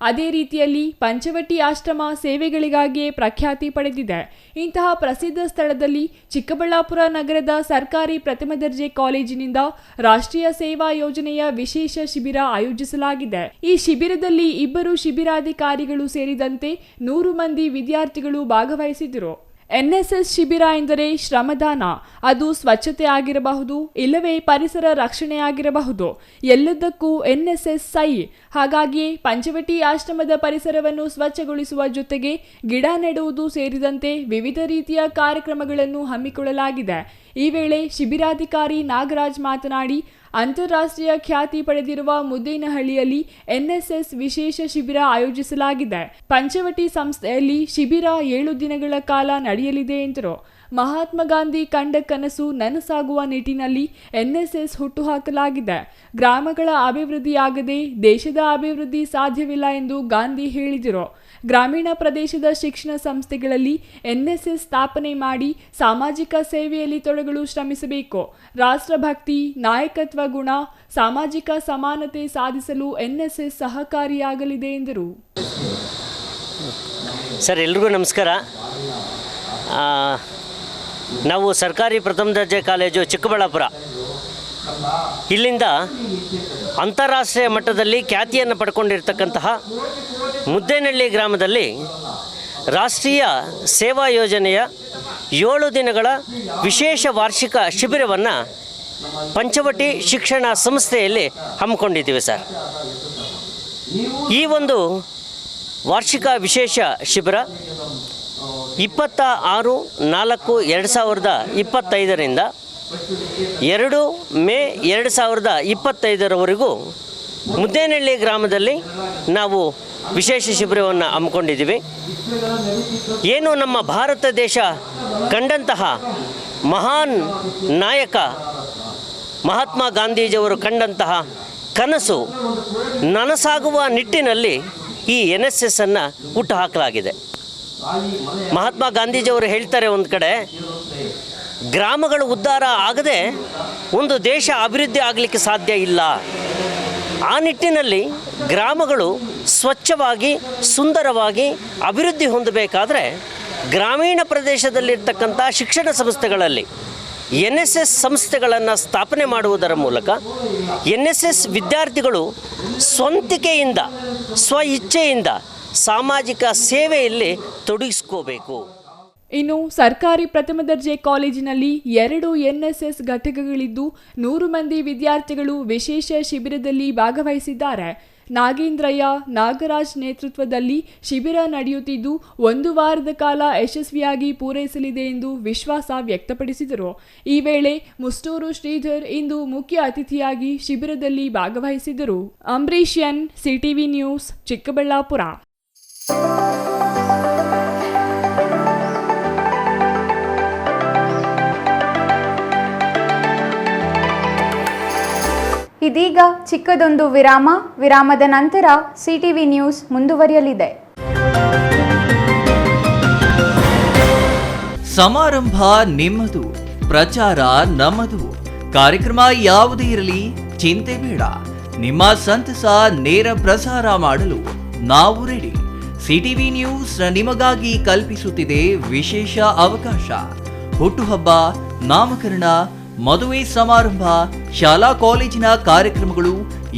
ಅದೇ ರೀತಿಯಲ್ಲಿ ಪಂಚವಟಿ ಆಶ್ರಮ ಸೇವೆಗಳಿಗಾಗಿಯೇ ಪ್ರಖ್ಯಾತಿ ಪಡೆದಿದೆ. ಇಂತಹ ಪ್ರಸಿದ್ಧ ಸ್ಥಳದಲ್ಲಿ ಚಿಕ್ಕಬಳ್ಳಾಪುರ ನಗರದ ಸರ್ಕಾರಿ ಪ್ರಥಮ ದರ್ಜೆ ಕಾಲೇಜಿನಿಂದ ರಾಷ್ಟ್ರೀಯ ಸೇವಾ ಯೋಜನೆಯ ವಿಶೇಷ ಶಿಬಿರ ಆಯೋಜಿಸಲಾಗಿದೆ. ಈ ಶಿಬಿರದಲ್ಲಿ 2 ಶಿಬಿರಾಧಿಕಾರಿಗಳು ಸೇರಿದಂತೆ 100 ಮಂದಿ ವಿದ್ಯಾರ್ಥಿಗಳು ಭಾಗವಹಿಸಿದರು. ಎನ್ಎಸ್ಎಸ್ ಶಿಬಿರ ಎಂದರೆ ಶ್ರಮದಾನ. ಅದು ಸ್ವಚ್ಛತೆ ಆಗಿರಬಹುದು, ಇಲ್ಲವೇ ಪರಿಸರ ರಕ್ಷಣೆ ಆಗಿರಬಹುದು. ಎಲ್ಲದಕ್ಕೂ ಎನ್ಎಸ್ಎಸ್ ಸೈ. ಹಾಗಾಗಿಯೇ ಪಂಚವಟಿ ಆಶ್ರಮದ ಪರಿಸರವನ್ನು ಸ್ವಚ್ಛಗೊಳಿಸುವ ಜೊತೆಗೆ ಗಿಡ ನೆಡುವುದು ಸೇರಿದಂತೆ ವಿವಿಧ ರೀತಿಯ ಕಾರ್ಯಕ್ರಮಗಳನ್ನು ಹಮ್ಮಿಕೊಳ್ಳಲಾಗಿದೆ. ಈ ವೇಳೆ ಶಿಬಿರಾಧಿಕಾರಿ ನಾಗರಾಜ್ ಮಾತನಾಡಿ, ಅಂತಾರಾಷ್ಟ್ರೀಯ ಖ್ಯಾತಿ ಪಡೆದಿರುವ ಮುದ್ದೇನಹಳ್ಳಿಯಲ್ಲಿ ಎನ್ಎಸ್ಎಸ್ ವಿಶೇಷ ಶಿಬಿರ ಆಯೋಜಿಸಲಾಗಿದೆ. ಪಂಚವಟಿ ಸಂಸ್ಥೆಯಲ್ಲಿ ಶಿಬಿರ 7 ದಿನಗಳ ಕಾಲ ನಡೆಯಲಿದೆ ಎಂದರು. ಮಹಾತ್ಮ ಗಾಂಧಿ ಕಂಡ ಕನಸು ನನಸಾಗುವ ನಿಟ್ಟಿನಲ್ಲಿ ಎನ್ಎಸ್ಎಸ್ ಹುಟ್ಟುಹಾಕಲಾಗಿದೆ. ಗ್ರಾಮಗಳ ಅಭಿವೃದ್ಧಿಯಾಗದೆ ದೇಶದ ಅಭಿವೃದ್ಧಿ ಸಾಧ್ಯವಿಲ್ಲ ಎಂದು ಗಾಂಧಿ ಹೇಳಿದರು. ಗ್ರಾಮೀಣ ಪ್ರದೇಶದ ಶಿಕ್ಷಣ ಸಂಸ್ಥೆಗಳಲ್ಲಿ ಎನ್ಎಸ್ಎಸ್ ಸ್ಥಾಪನೆ ಮಾಡಿ ಸಾಮಾಜಿಕ ಸೇವೆಯಲ್ಲಿ ತೊಡಗಲು ಶ್ರಮಿಸಬೇಕು. ರಾಷ್ಟ್ರಭಕ್ತಿ, ನಾಯಕತ್ವ ಗುಣ, ಸಾಮಾಜಿಕ ಸಮಾನತೆ ಸಾಧಿಸಲು ಎನ್ಎಸ್ಎಸ್ ಸಹಕಾರಿಯಾಗಲಿದೆ ಎಂದರು. ಸರ್, ಎಲ್ರಿಗೂ ನಮಸ್ಕಾರ. ನಾವು ಸರ್ಕಾರಿ ಪ್ರಥಮ ದರ್ಜೆ ಕಾಲೇಜು ಚಿಕ್ಕಬಳ್ಳಾಪುರ, ಇಲ್ಲಿಂದ ಅಂತಾರಾಷ್ಟ್ರೀಯ ಮಟ್ಟದಲ್ಲಿ ಖ್ಯಾತಿಯನ್ನು ಪಡ್ಕೊಂಡಿರ್ತಕ್ಕಂತಹ ಮುದ್ದೇನಹಳ್ಳಿ ಗ್ರಾಮದಲ್ಲಿ ರಾಷ್ಟ್ರೀಯ ಸೇವಾ ಯೋಜನೆಯ 7 ದಿನಗಳ ವಿಶೇಷ ವಾರ್ಷಿಕ ಶಿಬಿರವನ್ನು ಪಂಚವಟಿ ಶಿಕ್ಷಣ ಸಂಸ್ಥೆಯಲ್ಲಿ ಹಮ್ಮಿಕೊಂಡಿದ್ದೀವಿ ಸರ್. ಈ ಒಂದು ವಾರ್ಷಿಕ ವಿಶೇಷ ಶಿಬಿರ 26/4/2025ರಿಂದ 2 ಮೇ 2025ರವರೆಗೂ ಮುದ್ದೇನಹಳ್ಳಿ ಗ್ರಾಮದಲ್ಲಿ ನಾವು ವಿಶೇಷ ಶಿಬಿರವನ್ನು ಹಮ್ಮಿಕೊಂಡಿದ್ದೀವಿ. ಏನು ನಮ್ಮ ಭಾರತ ದೇಶ ಕಂಡಂತಹ ಮಹಾನ್ ನಾಯಕ ಮಹಾತ್ಮ ಗಾಂಧೀಜಿಯವರು ಕಂಡಂತಹ ಕನಸು ನನಸಾಗುವ ನಿಟ್ಟಿನಲ್ಲಿ ಈ NSSನ್ನು ಹುಟ್ಟುಹಾಕಲಾಗಿದೆ. ಮಹಾತ್ಮ ಗಾಂಧೀಜಿಯವರು ಹೇಳ್ತಾರೆ, ಒಂದು ಕಡೆ ಗ್ರಾಮಗಳು ಉದ್ಧಾರ ಆಗದೆ ಒಂದು ದೇಶ ಅಭಿವೃದ್ಧಿ ಆಗಲಿಕ್ಕೆ ಸಾಧ್ಯ ಇಲ್ಲ. ಆ ನಿಟ್ಟಿನಲ್ಲಿ ಗ್ರಾಮಗಳು ಸ್ವಚ್ಛವಾಗಿ ಸುಂದರವಾಗಿ ಅಭಿವೃದ್ಧಿ ಹೊಂದಬೇಕಾದ್ರೆ ಗ್ರಾಮೀಣ ಪ್ರದೇಶದಲ್ಲಿರ್ತಕ್ಕಂಥ ಶಿಕ್ಷಣ ಸಂಸ್ಥೆಗಳಲ್ಲಿ NSS ಸಂಸ್ಥೆಗಳನ್ನು ಸ್ಥಾಪನೆ ಮಾಡುವುದರ ಮೂಲಕ NSS ವಿದ್ಯಾರ್ಥಿಗಳು ಸ್ವಂತಿಕೆಯಿಂದ ಸ್ವ ಇಚ್ಛೆಯಿಂದ ಸಾಮಾಜಿಕ ಸೇವೆಯಲ್ಲಿ ತೊಡಗಿಸ್ಕೋಬೇಕು. ಇನ್ನು ಸರ್ಕಾರಿ ಪ್ರಥಮ ದರ್ಜೆ ಕಾಲೇಜಿನಲ್ಲಿ 2 NSS ಘಟಕಗಳಿದ್ದು 100 ಮಂದಿ ವಿದ್ಯಾರ್ಥಿಗಳು ವಿಶೇಷ ಶಿಬಿರದಲ್ಲಿ ಭಾಗವಹಿಸಿದ್ದಾರೆ. ನಾಗೇಂದ್ರಯ್ಯ, ನಾಗರಾಜ್ ನೇತೃತ್ವದಲ್ಲಿ ಶಿಬಿರ ನಡೆಯುತ್ತಿದ್ದು 1 ವಾರದ ಕಾಲ ಯಶಸ್ವಿಯಾಗಿ ಪೂರೈಸಲಿದೆ ಎಂದು ವಿಶ್ವಾಸ ವ್ಯಕ್ತಪಡಿಸಿದರು. ಈ ವೇಳೆ ಮುಷ್ಟೂರು ಶ್ರೀಧರ್ ಇಂದು ಮುಖ್ಯ ಅತಿಥಿಯಾಗಿ ಶಿಬಿರದಲ್ಲಿ ಭಾಗವಹಿಸಿದರು. Ambarish N, CTV news, Chikkaballapur. ಇದೀಗ ಚಿಕ್ಕದೊಂದು ವಿರಾಮದ ನಂತರ ಸಿಟಿವಿ ನ್ಯೂಸ್ ಮುಂದುವರಿಯಲಿದೆ. ಸಮಾರಂಭ ನಿಮ್ಮದು, ಪ್ರಚಾರ ನಮ್ಮದು. ಕಾರ್ಯಕ್ರಮ ಯಾವುದೇ ಇರಲಿ ಚಿಂತೆ ಬೇಡ. ನಿಮ್ಮ ಸಂತಸ ನೇರ ಪ್ರಸಾರ ಮಾಡಲು ನಾವು ರೆಡಿ. ಸಿಟಿವಿ ನ್ಯೂಸ್ ನಿಮಗಾಗಿ ಕಲ್ಪಿಸುತ್ತಿದೆ ವಿಶೇಷ ಅವಕಾಶ. ಹುಟ್ಟುಹಬ್ಬ, ನಾಮಕರಣ, ಮದುವೆ ಸಮಾರಂಭ, ಶಾಲಾ ಕಾಲೇಜಿನ ಕಾರ್ಯಕ್ರಮಗಳು,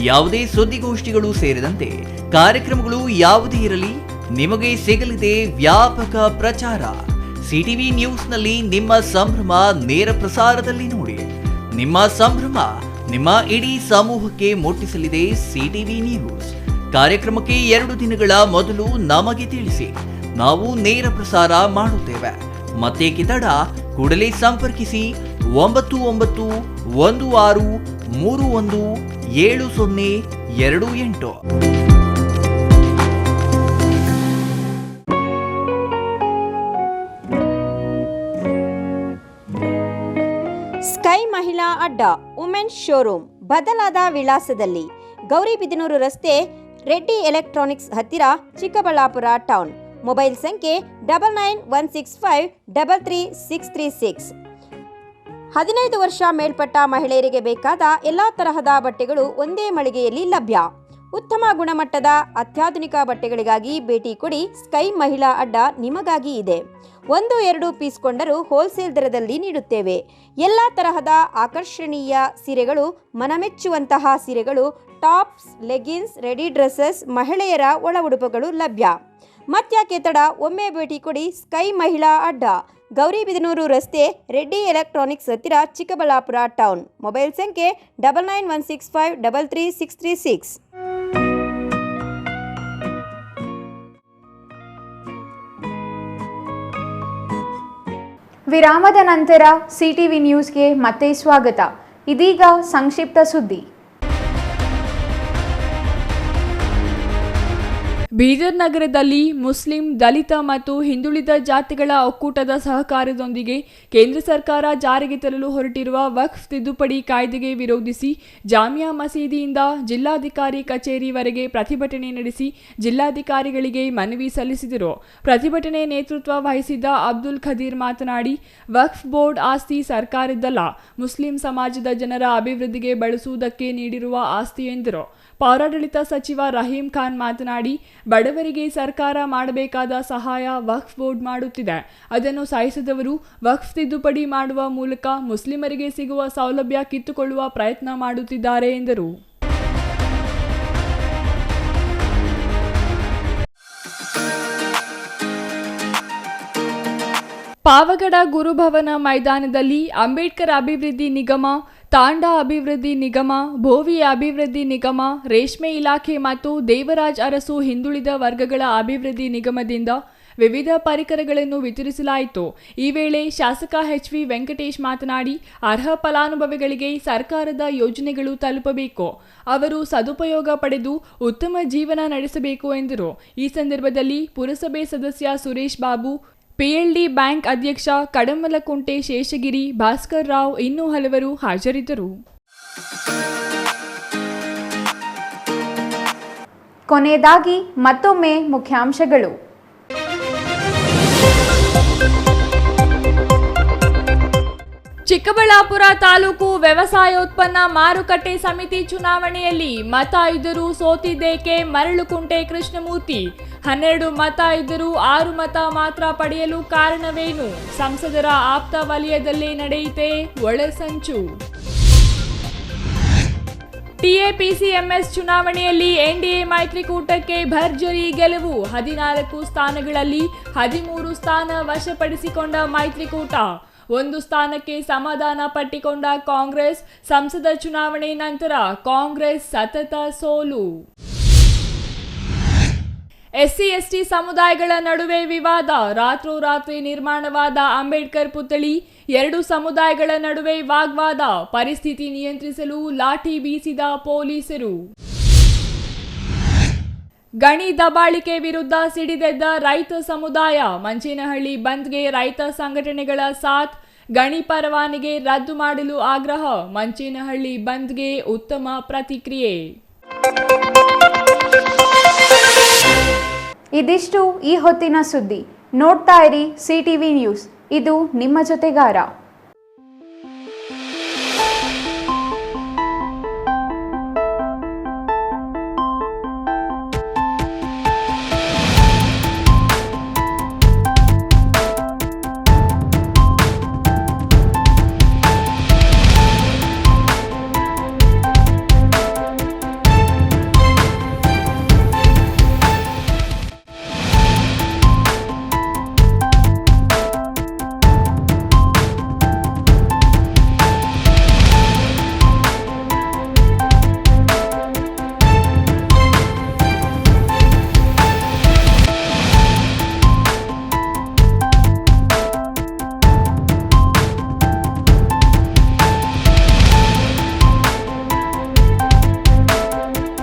ಯಾವುದೇ ಸುದ್ದಿಗೋಷ್ಠಿಗಳು ಸೇರಿದಂತೆ ಕಾರ್ಯಕ್ರಮಗಳು ಯಾವುದೇ ಇರಲಿ ನಿಮಗೆ ಸಿಗಲಿದೆ ವ್ಯಾಪಕ ಪ್ರಚಾರ. ಸಿಟಿವಿ ನ್ಯೂಸ್ನಲ್ಲಿ ನಿಮ್ಮ ಸಂಭ್ರಮ ನೇರ ಪ್ರಸಾರದಲ್ಲಿ ನೋಡಿ. ನಿಮ್ಮ ಸಂಭ್ರಮ ನಿಮ್ಮ ಇಡೀ ಸಮೂಹಕ್ಕೆ ಮುಟ್ಟಿಸಲಿದೆ ಸಿಟಿವಿ ನ್ಯೂಸ್. ಕಾರ್ಯಕ್ರಮಕ್ಕೆ 2 ದಿನಗಳ ಮೊದಲು ನಮಗೆ ತಿಳಿಸಿ, ನಾವು ನೇರ ಪ್ರಸಾರ ಮಾಡುತ್ತೇವೆ. ಮತ್ತೆ ತಡ ಕೂಡಲೇ ಸಂಪರ್ಕಿಸಿ 9916317028. ಸ್ಕೈ ಮಹಿಳಾ ಅಡ್ಡ ವುಮೆನ್ಸ್ ಶೋರೂಮ್ ಬದಲಾದ ವಿಳಾಸದಲ್ಲಿ ಗೌರಿಬಿದನೂರು ರಸ್ತೆ ರೆಡ್ಡಿ ಎಲೆಕ್ಟ್ರಾನಿಕ್ಸ್ ಹತ್ತಿರ ಚಿಕ್ಕಬಳ್ಳಾಪುರ ಟೌನ್. ಮೊಬೈಲ್ ಸಂಖ್ಯೆ 9916533636. 15 ವರ್ಷ ಮೇಲ್ಪಟ್ಟ ಮಹಿಳೆಯರಿಗೆ ಬೇಕಾದ ಎಲ್ಲ ತರಹದ ಬಟ್ಟೆಗಳು ಒಂದೇ ಮಳಿಗೆಯಲ್ಲಿ ಲಭ್ಯ. ಉತ್ತಮ ಗುಣಮಟ್ಟದ ಅತ್ಯಾಧುನಿಕ ಬಟ್ಟೆಗಳಿಗಾಗಿ ಭೇಟಿ ಕೊಡಿ. ಸ್ಕೈ ಮಹಿಳಾ ಅಡ್ಡ ನಿಮಗಾಗಿ ಇದೆ. 1-2 ಪೀಸ್ ಕೊಂಡರೂ ಹೋಲ್ಸೇಲ್ ದರದಲ್ಲಿ ನೀಡುತ್ತೇವೆ. ಎಲ್ಲ ತರಹದ ಆಕರ್ಷಣೀಯ ಸೀರೆಗಳು, ಮನಮೆಚ್ಚುವಂತಹ ಸೀರೆಗಳು, ಟಾಪ್ಸ್, ಲೆಗಿನ್ಸ್, ರೆಡಿ ಡ್ರೆಸ್ಸಸ್, ಮಹಿಳೆಯರ ಒಳ ಉಡುಪುಗಳು ಲಭ್ಯ. ಮತ್ಯಾಕೆ ತಡ, ಒಮ್ಮೆ ಭೇಟಿ ಕೊಡಿ. ಸ್ಕೈ ಮಹಿಳಾ ಅಡ್ಡ, ಗೌರಿಬಿದನೂರು ರಸ್ತೆ, ರೆಡ್ಡಿ ಎಲೆಕ್ಟ್ರಾನಿಕ್ಸ್ ಹತ್ತಿರ, ಚಿಕ್ಕಬಳ್ಳಾಪುರ ಟೌನ್. ಮೊಬೈಲ್ ಸಂಖ್ಯೆ 9916533636. ವಿರಾಮದ ನಂತರ ಸಿಟಿವಿ ನ್ಯೂಸ್ಗೆ ಮತ್ತೆ ಸ್ವಾಗತ. ಇದೀಗ ಸಂಕ್ಷಿಪ್ತ ಸುದ್ದಿ. ಬೀದರ್ ನಗರದಲ್ಲಿ ಮುಸ್ಲಿಂ, ದಲಿತ ಮತ್ತು ಹಿಂದುಳಿದ ಜಾತಿಗಳ ಒಕ್ಕೂಟದ ಸಹಕಾರದೊಂದಿಗೆ ಕೇಂದ್ರ ಸರ್ಕಾರ ಜಾರಿಗೆ ತರಲು ಹೊರಟಿರುವ ವಕ್ಫ್ ತಿದ್ದುಪಡಿ ಕಾಯ್ದೆಗೆ ವಿರೋಧಿಸಿ ಜಾಮಿಯಾ ಮಸೀದಿಯಿಂದ ಜಿಲ್ಲಾಧಿಕಾರಿ ಕಚೇರಿವರೆಗೆ ಪ್ರತಿಭಟನೆ ನಡೆಸಿ ಜಿಲ್ಲಾಧಿಕಾರಿಗಳಿಗೆ ಮನವಿ ಸಲ್ಲಿಸಿದರು. ಪ್ರತಿಭಟನೆ ನೇತೃತ್ವ ವಹಿಸಿದ್ದ ಅಬ್ದುಲ್ ಖದೀರ್ ಮಾತನಾಡಿ, ವಕ್ಫ್ ಬೋರ್ಡ್ ಆಸ್ತಿ ಸರ್ಕಾರದ್ದಲ್ಲ, ಮುಸ್ಲಿಂ ಸಮಾಜದ ಜನರ ಅಭಿವೃದ್ಧಿಗೆ ಬಳಸುವುದಕ್ಕೆ ನೀಡಿರುವ ಆಸ್ತಿ ಎಂದರು. ಪೌರಾಡಳಿತ ಸಚಿವ ರಹೀಂ ಖಾನ್ ಮಾತನಾಡಿ, ಬಡವರಿಗೆ ಸರ್ಕಾರ ಮಾಡಬೇಕಾದ ಸಹಾಯ ವಕ್ಫ್ ಬೋರ್ಡ್ ಮಾಡುತ್ತಿದೆ. ಅದನ್ನು ಸಹಿಸದವರು ವಕ್ಫ್ ತಿದ್ದುಪಡಿ ಮಾಡುವ ಮೂಲಕ ಮುಸ್ಲಿಮರಿಗೆ ಸಿಗುವ ಸೌಲಭ್ಯ ಕಿತ್ತುಕೊಳ್ಳುವ ಪ್ರಯತ್ನ ಮಾಡುತ್ತಿದ್ದಾರೆ ಎಂದರು. ಪಾವಗಡ ಗುರುಭವನ ಮೈದಾನದಲ್ಲಿ ಅಂಬೇಡ್ಕರ್ ಅಭಿವೃದ್ಧಿ ನಿಗಮ, ತಾಂಡಾ ಅಭಿವೃದ್ಧಿ ನಿಗಮ, ಭೋವಿ ಅಭಿವೃದ್ಧಿ ನಿಗಮ, ರೇಷ್ಮೆ ಇಲಾಖೆ ಮತ್ತು ದೇವರಾಜ್ ಅರಸು ಹಿಂದುಳಿದ ವರ್ಗಗಳ ಅಭಿವೃದ್ಧಿ ನಿಗಮದಿಂದ ವಿವಿಧ ಪರಿಕರಗಳನ್ನು ವಿತರಿಸಲಾಯಿತು. ಈ ವೇಳೆ ಶಾಸಕ ಎಚ್.ವಿ. ವೆಂಕಟೇಶ್ ಮಾತನಾಡಿ, ಅರ್ಹ ಫಲಾನುಭವಿಗಳಿಗೆ ಸರ್ಕಾರದ ಯೋಜನೆಗಳು ತಲುಪಬೇಕು, ಅವರು ಸದುಪಯೋಗ ಪಡೆದು ಉತ್ತಮ ಜೀವನ ನಡೆಸಬೇಕು ಎಂದರು. ಈ ಸಂದರ್ಭದಲ್ಲಿ ಪುರಸಭೆ ಸದಸ್ಯ ಸುರೇಶ್ ಬಾಬು, ಪಿಎಲ್ಡಿ ಬ್ಯಾಂಕ್ ಅಧ್ಯಕ್ಷ ಕಡಮಲಕುಂಟೆ ಶೇಷಗಿರಿ, ಭಾಸ್ಕರ್ ರಾವ್ ಇನ್ನೂ ಹಲವರು ಹಾಜರಿದ್ದರು. ಕೊನೆಯದಾಗಿ ಮತ್ತೊಮ್ಮೆ ಮುಖ್ಯಾಂಶಗಳು. ಚಿಕ್ಕಬಳ್ಳಾಪುರ ತಾಲೂಕು ವ್ಯವಸಾಯೋತ್ಪನ್ನ ಮಾರುಕಟ್ಟೆ ಸಮಿತಿ ಚುನಾವಣೆಯಲ್ಲಿ ಮತ ಇದ್ದರೂ ಸೋತಿದ್ದೇಕೆ? ಮರಳುಕುಂಟೆ ಕೃಷ್ಣಮೂರ್ತಿ. 12 ಮತ ಇದ್ದರೂ 6 ಮತ ಮಾತ್ರ ಪಡೆಯಲು ಕಾರಣವೇನು? ಸಂಸದರ ಆಪ್ತ ವಲಯದಲ್ಲೇ ನಡೆಯಿತೆ ಒಳಸಂಚು. ಟಿಎಪಿಸಿಎಂಎಸ್ ಚುನಾವಣೆಯಲ್ಲಿ ಎನ್ಡಿಎ ಮೈತ್ರಿಕೂಟಕ್ಕೆ ಭರ್ಜರಿ ಗೆಲುವು. 14 ಸ್ಥಾನಗಳಲ್ಲಿ 13 ಸ್ಥಾನ ವಶಪಡಿಸಿಕೊಂಡ ಮೈತ್ರಿಕೂಟ. 1 ಸ್ಥಾನಕ್ಕೆ ಸಮಾಧಾನ ಪಟ್ಟಿಕೊಂಡ ಕಾಂಗ್ರೆಸ್. ಸಂಸದ ಚುನಾವಣೆ ನಂತರ ಕಾಂಗ್ರೆಸ್ ಸತತ ಸೋಲು. ಎಸ್ಸಿ/ಎಸ್ಟಿ ಸಮುದಾಯಗಳ ನಡುವೆ ವಿವಾದ. ರಾತ್ರೋರಾತ್ರಿ ನಿರ್ಮಾಣವಾದ ಅಂಬೇಡ್ಕರ್ ಪುತ್ಥಳಿ. 2 ಸಮುದಾಯಗಳ ನಡುವೆ ವಾಗ್ವಾದ. ಪರಿಸ್ಥಿತಿ ನಿಯಂತ್ರಿಸಲು ಲಾಠಿ ಬೀಸಿದ ಪೊಲೀಸರು. ಗಣಿ ದಬ್ಬಾಳಿಕೆ ವಿರುದ್ಧ ಸಿಡಿದೆದ್ದ ರೈತ ಸಮುದಾಯ. ಮಂಚೇನಹಳ್ಳಿ ಬಂದ್ಗೆ ರೈತ ಸಂಘಟನೆಗಳ ಸಾಥ್. ಗಣಿ ಪರವಾನಗಿ ರದ್ದು ಮಾಡಲು ಆಗ್ರಹ. ಮಂಚೇನಹಳ್ಳಿ ಬಂದ್ಗೆ ಉತ್ತಮ ಪ್ರತಿಕ್ರಿಯೆ. ಇದಿಷ್ಟು ಈ ಹೊತ್ತಿನ ಸುದ್ದಿ. ನೋಡ್ತಾ ಇರಿ ಸಿಟಿವಿ ನ್ಯೂಸ್, ಇದು ನಿಮ್ಮ ಜೊತೆಗಾರ.